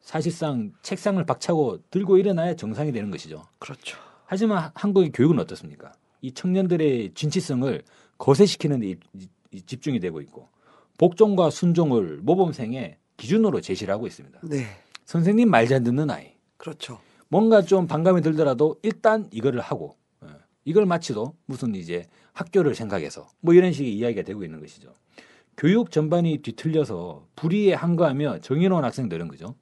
사실상 책상을 박차고 들고 일어나야 정상이 되는 것이죠. 그렇죠. 하지만 한국의 교육은 어떻습니까? 이 청년들의 진취성을 거세시키는 데 집중이 되고 있고 복종과 순종을 모범생의 기준으로 제시를 하고 있습니다. 네. 선생님 말 잘 듣는 아이. 그렇죠. 뭔가 좀 반감이 들더라도 일단 이거를 하고 이걸 마치도 무슨 이제 학교를 생각해서 뭐 이런 식의 이야기가 되고 있는 것이죠. 교육 전반이 뒤틀려서 불의에 항거하며 정의로운 학생들은 그죠?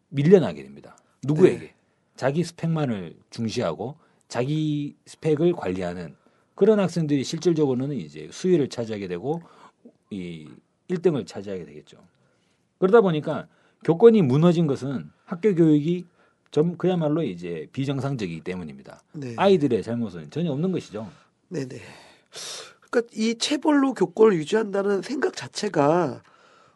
밀려나게 됩니다. 누구에게? 네. 자기 스펙만을 중시하고 자기 스펙을 관리하는 그런 학생들이 실질적으로는 이제 수위를 차지하게 되고 이 1등을 차지하게 되겠죠. 그러다 보니까 교권이 무너진 것은 학교 교육이 그야말로 이제 비정상적이기 때문입니다. 네. 아이들의 잘못은 전혀 없는 것이죠. 네네. 그러니까 이 체벌로 교권을 유지한다는 생각 자체가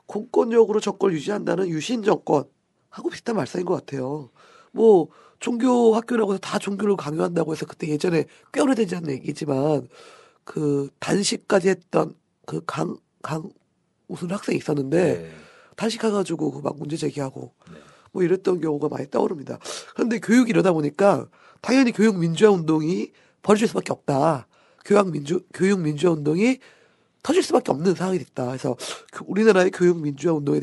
공권력으로 정권을 유지한다는 유신 정권하고 비슷한 말씀인 것 같아요. 뭐 종교 학교라고 해서 다 종교를 강요한다고 해서 그때 예전에 꽤 오래되지 않은 얘기지만 그 단식까지 했던 그 무슨 학생이 있었는데 네. 단식해가지고 그 막 문제 제기하고 네. 뭐 이랬던 경우가 많이 떠오릅니다. 그런데 교육이 이러다 보니까 당연히 교육 민주화 운동이 벌어질 수밖에 없다. 교육 민주화 운동이 터질 수밖에 없는 상황이 됐다. 그래서 우리나라의 교육 민주화 운동에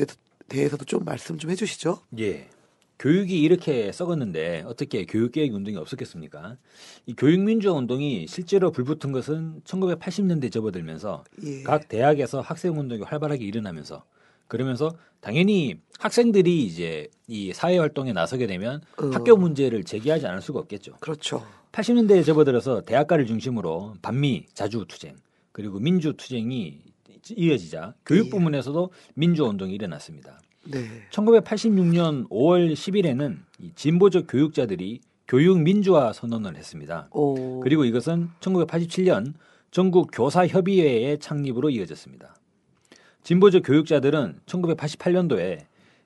대해서도 좀 말씀 좀 해주시죠. 예. 교육이 이렇게 썩었는데 어떻게 교육개혁 운동이 없었겠습니까? 이 교육민주화 운동이 실제로 불붙은 것은 1980년대에 접어들면서 예. 각 대학에서 학생운동이 활발하게 일어나면서 그러면서 당연히 학생들이 이제 이 사회활동에 나서게 되면 학교 문제를 제기하지 않을 수가 없겠죠. 그렇죠. 80년대에 접어들어서 대학가를 중심으로 반미 자주투쟁 그리고 민주투쟁이 이어지자 교육 부문에서도 민주화운동이 일어났습니다. 네. 1986년 5월 10일에는 진보적 교육자들이 교육 민주화 선언을 했습니다. 그리고 이것은 1987년 전국 교사협의회의 창립으로 이어졌습니다. 진보적 교육자들은 1988년도에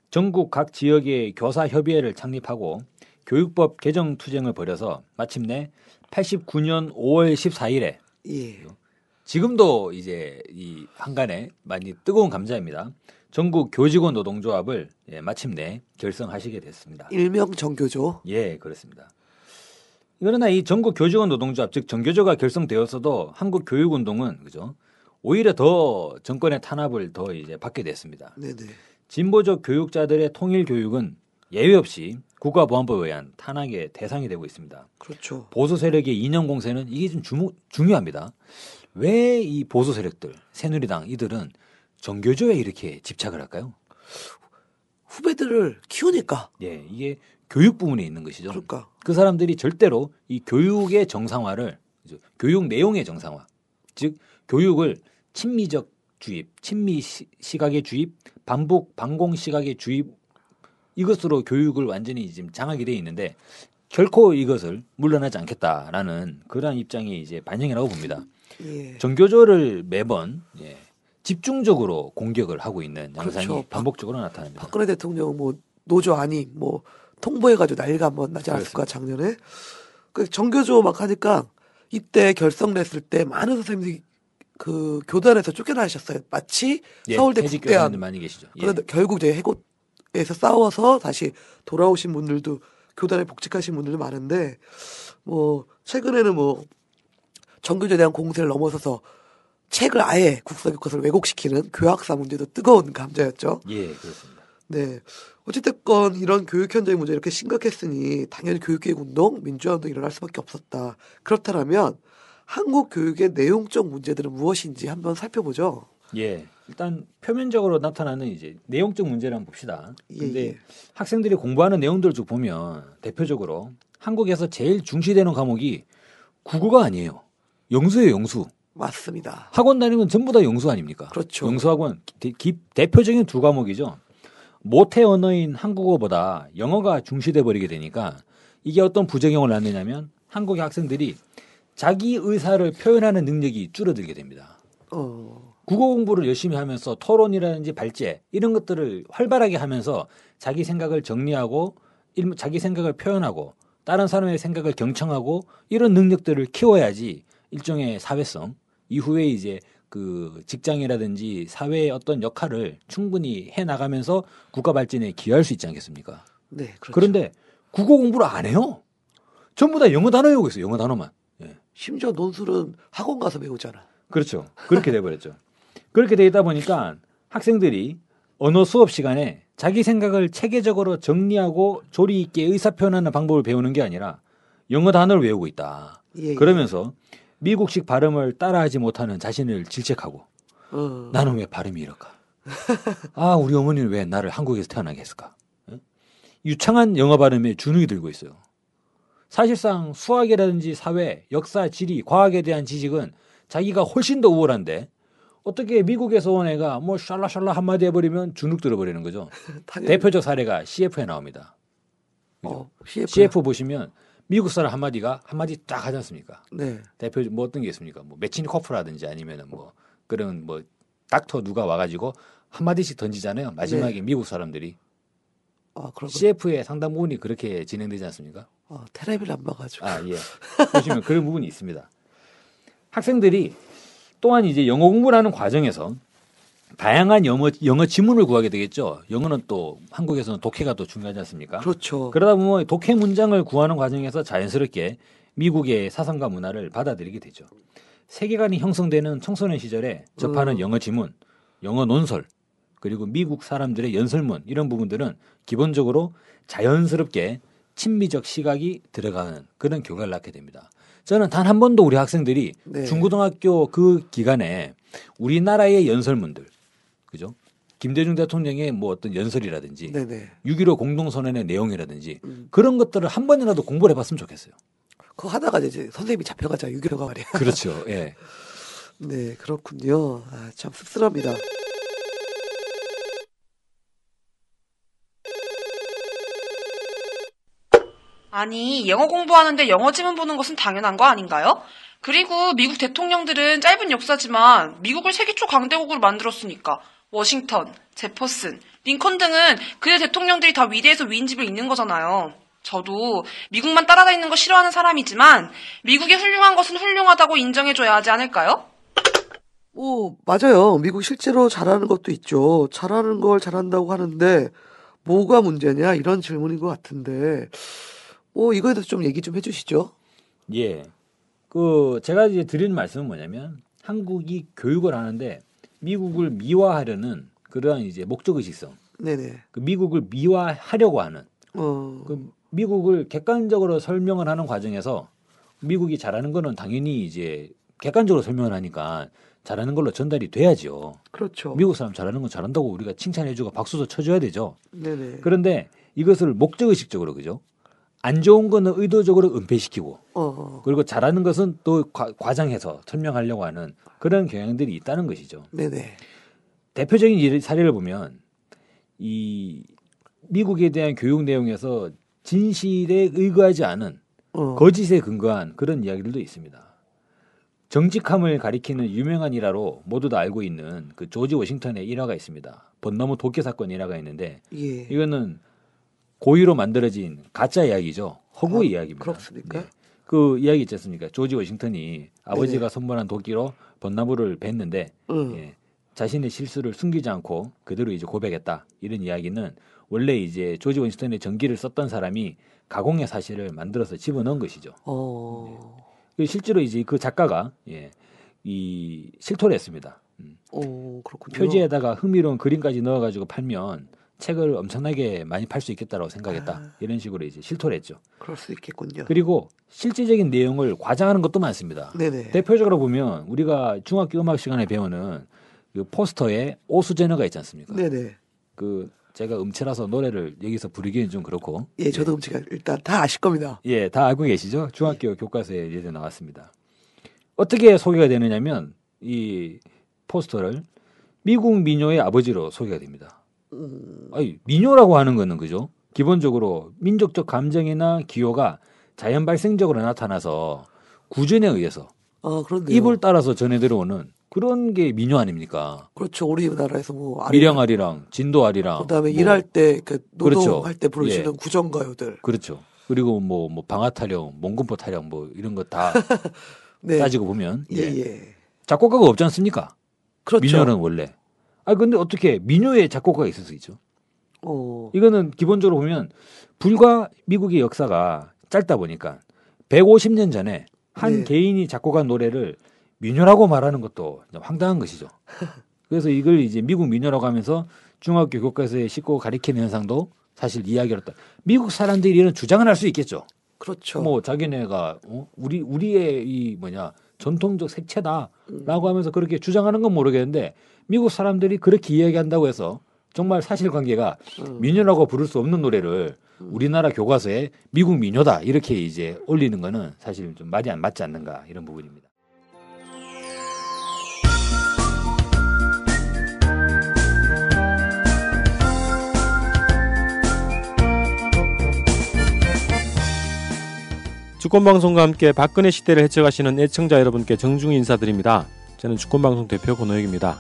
전국 각 지역의 교사협의회를 창립하고 교육법 개정 투쟁을 벌여서 마침내 89년 5월 14일에 예. 지금도 이제 이 한간에 많이 뜨거운 감자입니다. 전국 교직원 노동조합을 마침내 결성하시게 됐습니다. 일명 정교조. 예, 그렇습니다. 그러나 이 전국 교직원 노동조합 즉 정교조가 결성되었어도 한국 교육운동은 그죠? 오히려 더 정권의 탄압을 더 이제 받게 됐습니다. 네네. 진보적 교육자들의 통일 교육은 예외 없이 국가보안법에 의한 탄압의 대상이 되고 있습니다. 그렇죠. 보수 세력의 이념 공세는 이게 좀 중요합니다. 왜 이 보수 세력들, 새누리당 이들은 정교조에 이렇게 집착을 할까요? 후배들을 키우니까. 예, 이게 교육 부문에 있는 것이죠. 그러니까. 그 사람들이 절대로 이 교육의 정상화를 교육 내용의 정상화, 즉 교육을 친미적 주입, 친미 시각의 주입, 반공 시각의 주입 이것으로 교육을 완전히 지금 장악이 되어 있는데 결코 이것을 물러나지 않겠다라는 그러한 입장이 이제 반영이라고 봅니다. 예. 정교조를 매번 집중적으로 공격을 하고 있는 양상이 그렇죠. 반복적으로 나타납니다. 박근혜 대통령 뭐 노조 아니 뭐 통보해가지고 난리가 한번 나지 않았을까 작년에. 그 정교조 막 하니까 이때 결성을 했을 때 많은 선생님들이 그 교단에서 쫓겨나셨어요. 마치 예, 서울대 퇴직 국대한. 교사님들 많이 계시죠. 예. 그런데 결국 이제 해고에서 싸워서 다시 돌아오신 분들도 교단에 복직하신 분들도 많은데 뭐 최근에는 뭐 정규제에 대한 공세를 넘어서서 책을 아예 국사교과서를 왜곡시키는 교학사 문제도 뜨거운 감자였죠. 예, 그렇습니다. 네. 어찌됐건 이런 교육 현장의 문제 이렇게 심각했으니 당연히 교육개혁 운동, 민주화 운동이 일어날 수밖에 없었다. 그렇다면 한국 교육의 내용적 문제들은 무엇인지 한번 살펴보죠. 예, 일단 표면적으로 나타나는 이제 내용적 문제를 한번 봅시다. 근데 예. 학생들이 공부하는 내용들을 쭉 보면 대표적으로 한국에서 제일 중시되는 과목이 국어가 아니에요. 영수예요, 영수. 맞습니다. 학원 다니는 건 전부 다 영수 아닙니까? 그렇죠. 영수학원 대표적인 두 과목이죠. 모태 언어인 한국어보다 영어가 중시돼 버리게 되니까 이게 어떤 부작용을 낳느냐면 한국의 학생들이 자기 의사를 표현하는 능력이 줄어들게 됩니다. 국어 공부를 열심히 하면서 토론이라든지 발제 이런 것들을 활발하게 하면서 자기 생각을 정리하고 자기 생각을 표현하고 다른 사람의 생각을 경청하고 이런 능력들을 키워야지 일종의 사회성 이후에 이제 그 직장이라든지 사회의 어떤 역할을 충분히 해 나가면서 국가 발전에 기여할 수 있지 않겠습니까? 네, 그렇죠. 그런데 국어 공부를 안 해요. 전부 다 영어 단어 외우고 있어요. 영어 단어만. 예. 심지어 논술은 학원 가서 배우잖아. 그렇죠. 그렇게 돼버렸죠. 그렇게 돼 있다 보니까 학생들이 언어 수업 시간에 자기 생각을 체계적으로 정리하고 조리 있게 의사 표현하는 방법을 배우는 게 아니라 영어 단어를 외우고 있다. 예, 그러면서 미국식 발음을 따라하지 못하는 자신을 질책하고 어. 나는 왜 발음이 이럴까? 아, 우리 어머니는 왜 나를 한국에서 태어나게 했을까? 예? 유창한 영어 발음에 주눅이 들고 있어요. 사실상 수학이라든지 사회, 역사, 지리, 과학에 대한 지식은 자기가 훨씬 더 우월한데 어떻게 미국에서 온 애가 뭐 샬라샬라 한마디 해버리면 주눅 들어버리는 거죠. 대표적 사례가 CF에 나옵니다. CF 보시면 미국 사람 한마디 딱 하지 않습니까? 네. 대표 뭐 어떤 게 있습니까? 뭐 매치니코프라든지 아니면은 뭐 그런 뭐 닥터 누가 와가지고 한마디씩 던지잖아요. 마지막에 네. 미국 사람들이 그런 CF의 상당 부분이 그렇게 진행되지 않습니까? 텔레비를 안 봐가지고. 예. 보시면 그런 부분이 있습니다. 학생들이 또한 이제 영어 공부를 하는 과정에서 다양한 영어 지문을 구하게 되겠죠. 영어는 또 한국에서는 독해가 또 중요하지 않습니까? 그렇죠. 그러다 보면 독해 문장을 구하는 과정에서 자연스럽게 미국의 사상과 문화를 받아들이게 되죠. 세계관이 형성되는 청소년 시절에 접하는 영어 지문, 영어 논설, 그리고 미국 사람들의 연설문 이런 부분들은 기본적으로 자연스럽게 친미적 시각이 들어가는 그런 교과를 낳게 됩니다. 저는 단 한 번도 우리 학생들이 네. 중고등학교 그 기간에 우리나라의 연설문들, 그죠? 김대중 대통령의 뭐 어떤 연설이라든지 네네. 6.15 공동선언의 내용이라든지 그런 것들을 한 번이라도 공부를 해봤으면 좋겠어요. 그거 하다가 이제 선생님이 잡혀가자 유교가 말이야. 그렇죠. 예. 네, 그렇군요. 참 씁쓸합니다. 아니, 영어 공부하는데 영어 지문 보는 것은 당연한 거 아닌가요? 그리고 미국 대통령들은 짧은 역사지만 미국을 세계 초 강대국으로 만들었으니까 워싱턴, 제퍼슨, 링컨 등은 그의 대통령들이 다 위대해서 위인집을 잇는 거잖아요. 저도 미국만 따라다니는 거 싫어하는 사람이지만 미국의 훌륭한 것은 훌륭하다고 인정해줘야 하지 않을까요? 맞아요. 미국 실제로 잘하는 것도 있죠. 잘하는 걸 잘한다고 하는데 뭐가 문제냐 이런 질문인 것 같은데 이거에 대해서 좀 얘기 좀 해주시죠. 예. 제가 이제 드리는 말씀은 뭐냐면 한국이 교육을 하는데 미국을 미화하려는 그러한 이제 목적의식성. 네네. 미국을 미화하려고 하는 미국을 객관적으로 설명을 하는 과정에서 미국이 잘하는 거는 당연히 이제 객관적으로 설명을 하니까 잘하는 걸로 전달이 돼야죠. 그렇죠. 미국 사람 잘하는 건 잘한다고 우리가 칭찬해주고 박수도 쳐줘야 되죠. 네네. 그런데 이것을 목적의식적으로 그죠? 안 좋은 거는 의도적으로 은폐시키고 그리고 잘하는 것은 또 과장해서 설명하려고 하는 그런 경향들이 있다는 것이죠. 네네. 대표적인 사례를 보면 이 미국에 대한 교육 내용에서 진실에 의거하지 않은 거짓에 근거한 그런 이야기들도 있습니다. 정직함을 가리키는 유명한 일화로 모두 다 알고 있는 그 조지 워싱턴의 일화가 있습니다. 벚나무 독재 사건 일화가 있는데 예. 이거는 고의로 만들어진 가짜 이야기죠. 허구의 이야기입니다. 그렇습니까? 네. 그 이야기 있지 않습니까? 조지 워싱턴이 아버지가 선물한 도끼로 벚나무를 뱄는데 예, 자신의 실수를 숨기지 않고 그대로 이제 고백했다. 이런 이야기는 원래 이제 조지 워싱턴의 전기를 썼던 사람이 가공의 사실을 만들어서 집어넣은 것이죠. 예. 실제로 이제 그 작가가 예, 이 실토를 했습니다. 그렇군요. 표지에다가 흥미로운 그림까지 넣어가지고 팔면 책을 엄청나게 많이 팔 수 있겠다라고 생각했다. 이런 식으로 이제 실토를 했죠. 그럴 수 있겠군요. 그리고 실질적인 내용을 과장하는 것도 많습니다. 네네. 대표적으로 보면 우리가 중학교 음악 시간에 배우는 그 포스터에 오수제너가 있지 않습니까? 네네. 그 제가 음치라서 노래를 여기서 부르기는 좀 그렇고. 예, 저도 음치가 일단 다 아실 겁니다. 예, 다 알고 계시죠? 중학교 교과서에 예전에 나왔습니다. 어떻게 소개가 되느냐면 이 포스터를 미국 민요의 아버지로 소개가 됩니다. 아니, 민요라고 하는 거는 그죠? 기본적으로 민족적 감정이나 기호가 자연 발생적으로 나타나서 구전에 의해서 그런데요. 입을 따라서 전해 들어오는 그런 게 민요 아닙니까? 그렇죠. 우리나라에서 뭐 밀양아리랑 진도아리랑 그다음에 뭐, 일할 때 그 노동할 그렇죠. 때 부르시는 예. 구정가요들. 그렇죠. 그리고 뭐 방아타령, 몽군포 타령 뭐 이런 거 다 네. 따지고 보면 예. 작곡가가 없지 않습니까? 그렇죠. 민요는 원래. 근데 어떻게 민요에 작곡가가 있을 수 있죠? 이거는 기본적으로 보면 불과 미국의 역사가 짧다 보니까 150년 전에 한 네. 개인이 작곡한 노래를 민요라고 말하는 것도 황당한 것이죠. 그래서 이걸 이제 미국 민요라고 하면서 중학교 교과서에 싣고 가리키는 현상도 사실 이야기로 했다. 미국 사람들이 이런 주장을 할 수 있겠죠. 그렇죠. 뭐 자기네가 우리의 이 전통적 색채다라고 하면서 그렇게 주장하는 건 모르겠는데 미국 사람들이 그렇게 이야기한다고 해서 정말 사실관계가 민요라고 부를 수 없는 노래를 우리나라 교과서에 미국 민요다 이렇게 이제 올리는 거는 사실 좀 말이 안 맞지 않는가 이런 부분입니다. 주권방송과 함께 박근혜 시대를 헤쳐가시는 애청자 여러분께 정중히 인사드립니다. 저는 주권방송 대표 권호혁입니다.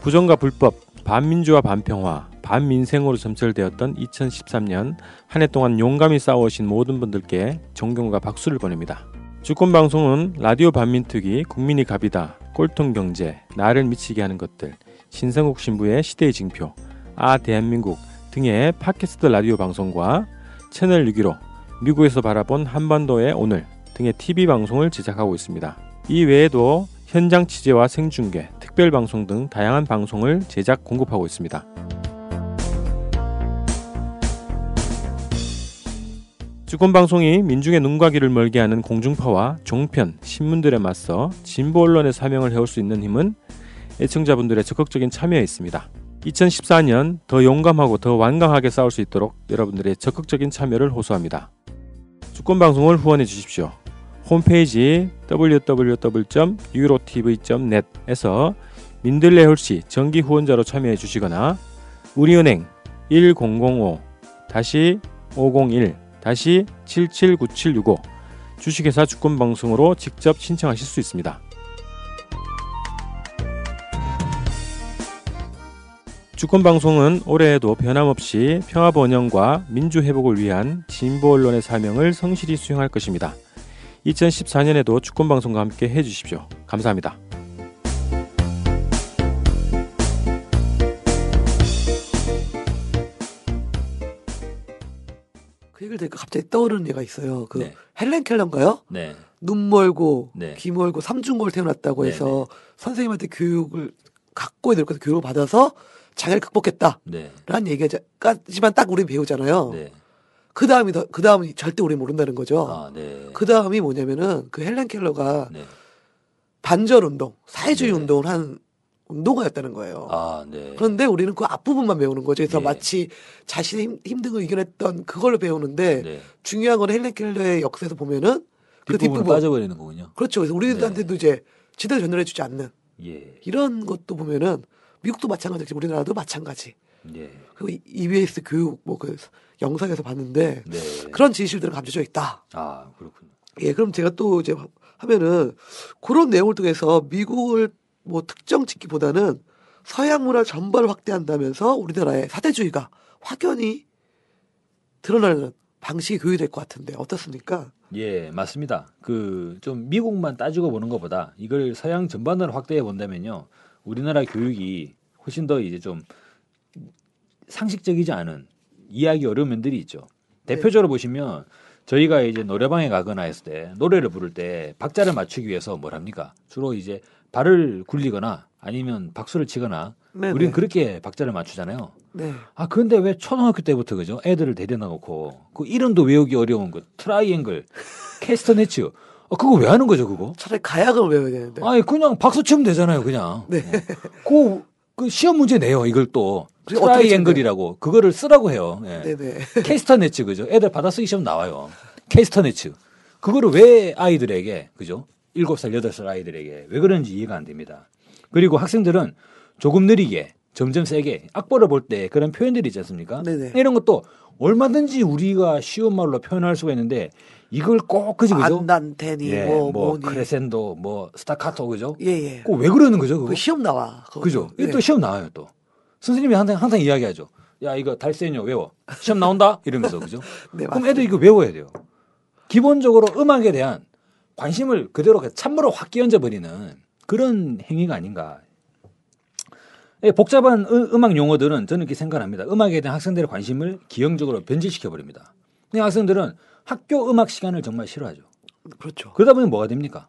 부정과 불법, 반민주화 반평화, 반민생으로 점철되었던 2013년 한 해 동안 용감히 싸워오신 모든 분들께 존경과 박수를 보냅니다. 주권방송은 라디오 반민특위, 국민이 갑이다, 꼴통경제, 나를 미치게 하는 것들, 신성국 신부의 시대의 징표, 대한민국 등의 팟캐스트 라디오 방송과 채널 615, 미국에서 바라본 한반도의 오늘 등의 TV 방송을 제작하고 있습니다. 이 외에도 현장 취재와 생중계, 특별방송 등 다양한 방송을 제작 공급하고 있습니다. 주권방송이 민중의 눈과 귀를 멀게 하는 공중파와 종편, 신문들에 맞서 진보 언론의 사명을 해올 수 있는 힘은 애청자분들의 적극적인 참여에 있습니다. 2014년 더 용감하고 더 완강하게 싸울 수 있도록 여러분들의 적극적인 참여를 호소합니다. 주권방송을 후원해 주십시오. 홈페이지 www.eurotv.net에서 민들레 홀씨 정기 후원자로 참여해 주시거나 우리은행 1050-501-779765 주식회사 주권방송으로 직접 신청하실 수 있습니다. 주권방송은 올해에도 변함없이 평화번영과 민주회복을 위한 진보 언론의 사명을 성실히 수행할 것입니다. 2014년에도 주권방송과 함께 해주십시오. 감사합니다. 그 얘기를 들으니까 갑자기 떠오르는 얘가 있어요. 그 네. 헬렌 켈러인가요? 네. 눈 멀고 네. 귀 멀고 삼중고를 태어났다고 네, 해서 선생님한테 교육을 갖고 늙어서 교육을 받아서 장애를 극복했다. 네. 라는 얘기까지만 딱 우린 배우잖아요. 네. 그 다음이 절대 우리 모른다는 거죠. 네. 그 다음이 뭐냐면은 그 헬렌 켈러가 네. 반절 운동, 사회주의 네. 운동을 한 운동가였다는 거예요. 네. 그런데 우리는 그 앞부분만 배우는 거죠. 그래서 네. 마치 자신의 힘든 걸 이겨냈던 그걸로 배우는데 네. 중요한 건 헬렌 켈러의 역사에서 보면은 그 뒷부분 뒷부분. 빠져버리는 거군요. 그렇죠. 그래서 우리들한테도 이제 제대로 전달해주지 않는 예. 이런 것도 보면은 미국도 마찬가지지 우리나라도 마찬가지. 예. 그리고 EBS 교육 뭐 그 영상에서 봤는데 네. 그런 진실들은 감춰져 있다. 그렇군요. 예, 그럼 제가 또 이제 하면은 그런 내용을 통해서 미국을 뭐 특정 짓기보다는 서양 문화 전반을 확대한다면서 우리나라의 사대주의가 확연히 드러나는 방식이 교육이 될 것 같은데 어떻습니까? 예, 맞습니다. 그 좀 미국만 따지고 보는 것보다 이걸 서양 전반으로 확대해 본다면요, 우리나라 교육이 훨씬 더 이제 좀 상식적이지 않은 이해하기 어려운 면들이 있죠. 대표적으로 보시면 저희가 이제 노래방에 가거나 했을 때 노래를 부를 때 박자를 맞추기 위해서 뭘 합니까? 주로 이제 발을 굴리거나 아니면 박수를 치거나 네네. 우리는 그렇게 박자를 맞추잖아요. 네. 아, 그런데 왜 초등학교 때부터 그죠? 애들을 데려다 놓고 그 이름도 외우기 어려운 그 트라이앵글, 캐스터네츠, 그거 왜 하는 거죠, 그거? 차라리 가야금을 외워야 되는데. 아니 그냥 박수 치면 되잖아요, 그냥. 네. 그 시험 문제 내요, 이걸 또. 그게 어떻게 트라이앵글이라고 그거를 쓰라고 해요. 예. 네네. 캐스터네츠 그죠? 애들 받아쓰기 시험 나와요. 캐스터네츠. 그거를 왜 아이들에게 그죠? 7살, 8살 아이들에게 왜 그런지 이해가 안 됩니다. 그리고 학생들은 조금 느리게 점점 세게 악보를 볼 때 그런 표현들이 있지 않습니까? 네네. 이런 것도 얼마든지 우리가 쉬운 말로 표현할 수가 있는데 이걸 꼭 그죠? 안단테니 예, 뭐니. 크레센도 뭐 스타카토 그죠? 예예. 그거 왜 그러는 거죠? 그거? 그 시험 나와. 그거. 그죠? 네. 이게 또 시험 나와요 또. 선생님이 항상 이야기하죠. 야 이거 달세뇨 외워. 시험 나온다 이러면서 그죠? 네, 그럼 애들 이거 외워야 돼요. 기본적으로 음악에 대한 관심을 그대로 찬물로 확 끼얹어 버리는 그런 행위가 아닌가. 예, 복잡한 음악 용어들은 저는 이렇게 생각합니다. 음악에 대한 학생들의 관심을 기형적으로 변질시켜 버립니다. 근데 학생들은 학교 음악 시간을 정말 싫어하죠. 그렇죠. 그러다 보면 뭐가 됩니까?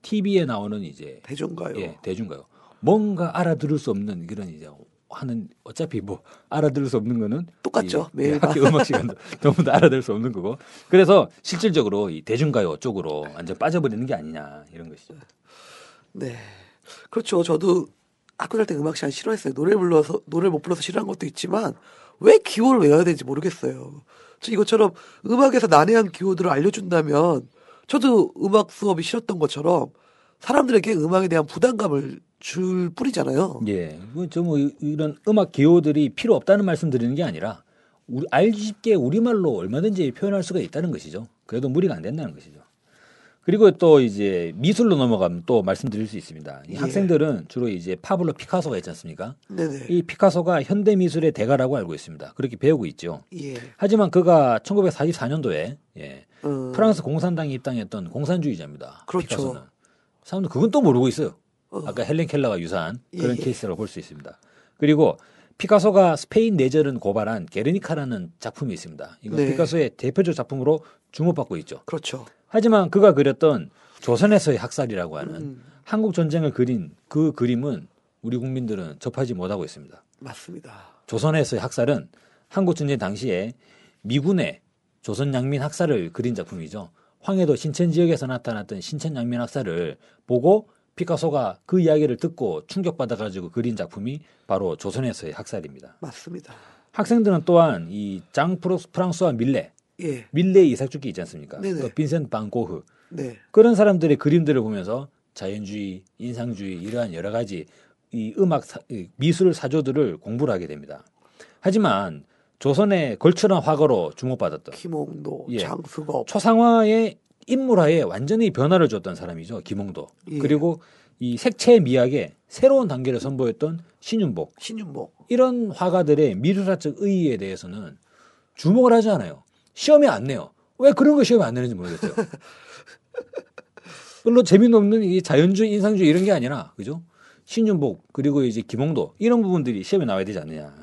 TV에 나오는 이제 대중가요. 예, 대중가요. 뭔가 알아들을 수 없는 그런 이제 하는 어차피 뭐 알아들을 수 없는 거는 똑같죠. 이, 매일 학교 음악 시간도 전부 다 알아들을 수 없는 거고. 그래서 실질적으로 이 대중가요 쪽으로 완전 빠져버리는 게 아니냐 이런 것이죠. 네. 그렇죠. 저도 학교 다닐 때 음악 시간 싫어했어요. 노래 못 불러서 싫어한 것도 있지만 왜 기호를 외워야 되는지 모르겠어요. 저 이것처럼 음악에서 난해한 기호들을 알려준다면 저도 음악 수업이 싫었던 것처럼 사람들에게 음악에 대한 부담감을 줄 뿐이잖아요. 예, 뭐 이런 음악 기호들이 필요 없다는 말씀 드리는 게 아니라 알기 쉽게 우리말로 얼마든지 표현할 수가 있다는 것이죠. 그래도 무리가 안 된다는 것이죠. 그리고 또 이제 미술로 넘어가면 또 말씀드릴 수 있습니다. 이 예. 학생들은 주로 이제 파블로 피카소가 있지 않습니까? 네네. 이 피카소가 현대 미술의 대가라고 알고 있습니다. 그렇게 배우고 있죠. 예. 하지만 그가 1944년도에 예, 프랑스 어, 공산당에 입당했던 공산주의자입니다. 그렇죠. 피카소는. 사람들 그건 또 모르고 있어요. 어. 아까 헬렌 켈러와 유사한 그런 예. 케이스라고 볼 수 있습니다. 그리고 피카소가 스페인 내전을 고발한 게르니카라는 작품이 있습니다. 이건 네. 피카소의 대표적 작품으로 주목받고 있죠. 그렇죠. 하지만 그가 그렸던 조선에서의 학살이라고 하는 음. 한국 전쟁을 그린 그 그림은 우리 국민들은 접하지 못하고 있습니다. 맞습니다. 조선에서의 학살은 한국 전쟁 당시에 미군의 조선 양민 학살을 그린 작품이죠. 황해도 신천 지역에서 나타났던 신천 양민 학살을 보고 피카소가 그 이야기를 듣고 충격받아가지고 그린 작품이 바로 조선에서의 학살입니다. 맞습니다. 학생들은 또한 이 장 프랑스와 예. 밀레의 이삭죽기 있지 않습니까? 네네. 또 빈센트 반 고흐 네. 그런 사람들의 그림들을 보면서 자연주의, 인상주의 이러한 여러 가지 이 이 미술 사조들을 공부를 하게 됩니다. 하지만 조선의 걸출한 화가로 주목받았던 김홍도, 예. 장수겁. 초상화의 인물화에 완전히 변화를 줬던 사람이죠. 김홍도. 예. 그리고 이 색채 미학의 새로운 단계를 선보였던 신윤복. 신윤복. 이런 화가들의 미술사적 의의에 대해서는 주목을 하지 않아요. 시험에 안 내요. 왜 그런 거 시험에 안 내는지 모르겠어요. 별로 재미는 없는 이 자연주의, 인상주의 이런 게 아니라, 그죠? 신윤복, 그리고 이제 김홍도, 이런 부분들이 시험에 나와야 되지 않느냐.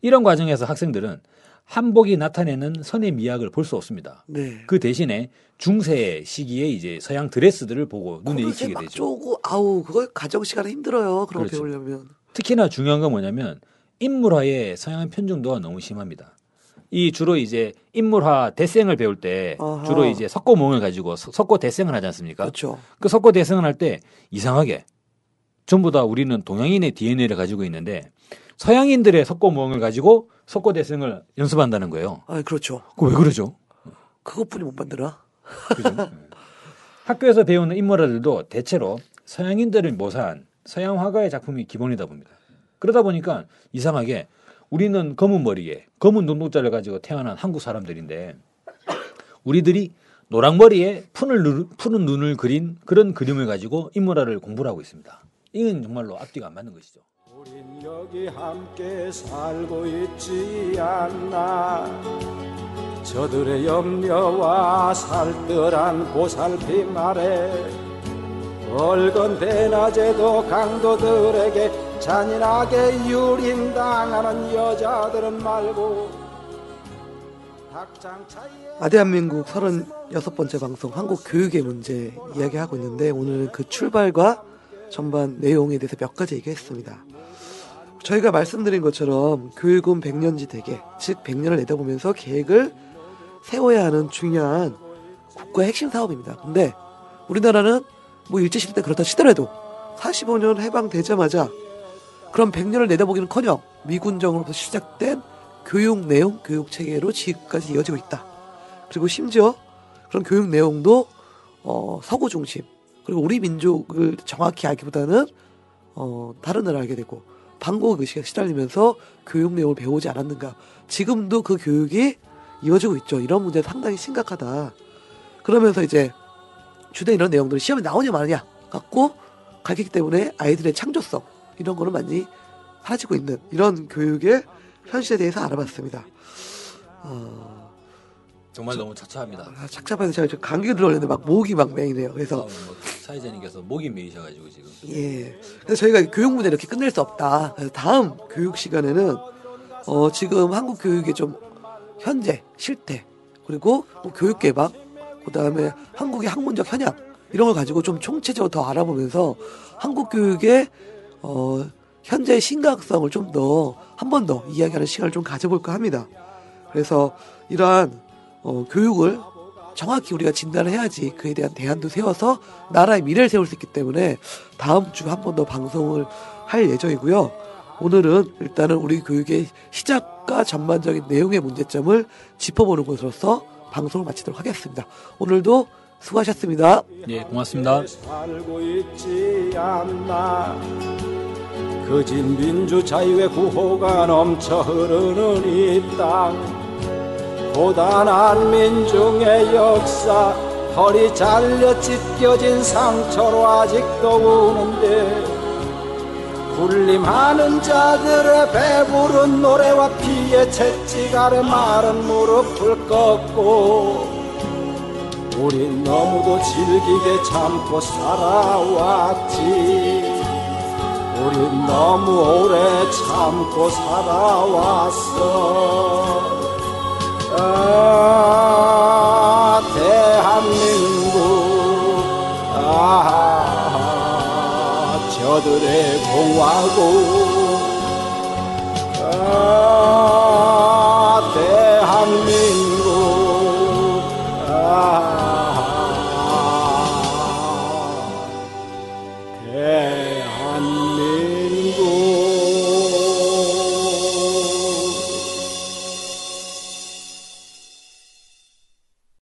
이런 과정에서 학생들은 한복이 나타내는 선의 미학을 볼 수 없습니다. 네. 그 대신에 중세 시기에 이제 서양 드레스들을 보고 눈에 익히게 막 되죠. 쪼고 아우 그거 가정 시간에 힘들어요. 그런 거 그렇죠. 배우려면. 특히나 중요한 건 뭐냐면 인물화의 서양 편중도가 너무 심합니다. 이 주로 이제 인물화 대생을 배울 때 아하. 주로 이제 석고몽을 가지고 석고 대생을 하지 않습니까? 그렇죠. 그 석고 대생을 할 때 이상하게 전부 다 우리는 동양인의 DNA를 가지고 있는데 서양인들의 석고몽을 가지고 석고 대생을 연습한다는 거예요. 아, 그렇죠. 그 왜 그러죠? 그것뿐이 못 만들어. 그죠? 네. 학교에서 배우는 인물화들도 대체로 서양인들을 모사한 서양 화가의 작품이 기본이다 봅니다. 그러다 보니까 이상하게 우리는 검은 머리에 검은 눈동자를 가지고 태어난 한국 사람들인데 우리들이 노랑 머리에 푸른 눈을 그린 그런 그림을 가지고 인물화를 공부를 하고 있습니다. 이건 정말로 앞뒤가 안 맞는 것이죠. 우린 여기 함께 살고 있지 않나 저들의 염려와 살뜰한 보살핌 아래 벌건 대낮에도 강도들에게 잔인하게 유린당하는 여자들은 말고 닭장 차이에 대한민국 36번째 방송 한국 교육의 문제 이야기하고 있는데 오늘은 그 출발과 전반 내용에 대해서 몇 가지 얘기했습니다. 저희가 말씀드린 것처럼 교육은 100년지 대계, 즉 100년을 내다보면서 계획을 세워야 하는 중요한 국가의 핵심 사업입니다. 근데 우리나라는 뭐 일제시대 때 그렇다 치더라도 45년 해방되자마자 그런 100년을 내다보기는커녕 미군정으로부터 시작된 교육 내용, 교육 체계로 지금까지 이어지고 있다. 그리고 심지어 그런 교육 내용도 서구 중심, 그리고 우리 민족을 정확히 알기보다는 다른 나라를 알게 되고 반국 의식에 시달리면서 교육 내용을 배우지 않았는가. 지금도 그 교육이 이어지고 있죠. 이런 문제는 상당히 심각하다. 그러면서 이제 주된 이런 내용들이 시험에 나오냐 마느냐 갖고 가르치기 때문에 아이들의 창조성 이런 거는 많이 사라지고 있는 이런 교육의 현실에 대해서 알아봤습니다. 정말 너무 차차합니다. 착잡해서 제가 지금 감기가 들어올렸는데 막 목이 막 메이네요. 그래서 뭐 사회자님께서 목이 메이셔가지고 지금. 예. 그래서 저희가 교육 문제 이렇게 끝낼 수 없다. 그래서 다음 교육 시간에는 지금 한국 교육의 좀 현재 실태 그리고 뭐 교육 개방 그다음에 한국의 학문적 현황 이런 걸 가지고 좀 총체적으로 더 알아보면서 한국 교육의 현재의 심각성을 좀 더 한 번 더 이야기하는 시간을 좀 가져볼까 합니다. 그래서 이러한 교육을 정확히 우리가 진단을 해야지 그에 대한 대안도 세워서 나라의 미래를 세울 수 있기 때문에 다음 주 한 번 더 방송을 할 예정이고요. 오늘은 일단은 우리 교육의 시작과 전반적인 내용의 문제점을 짚어보는 것으로서 방송을 마치도록 하겠습니다. 오늘도 수고하셨습니다. 예, 고맙습니다. 살고 있지 않나 거진 민주 자유의 구호가 넘쳐 흐르는 이 땅 고단한 민중의 역사 허리 잘려 찢겨진 상처로 아직도 우는데 군림하는 자들의 배부른 노래와 피의 채찍 아래 마른 무릎을 꺾고 우린 너무도 질기게 참고 살아왔지. 우린 너무 오래 참고 살아왔어. 대한민국 저들의 공화국 대한민국 대한민국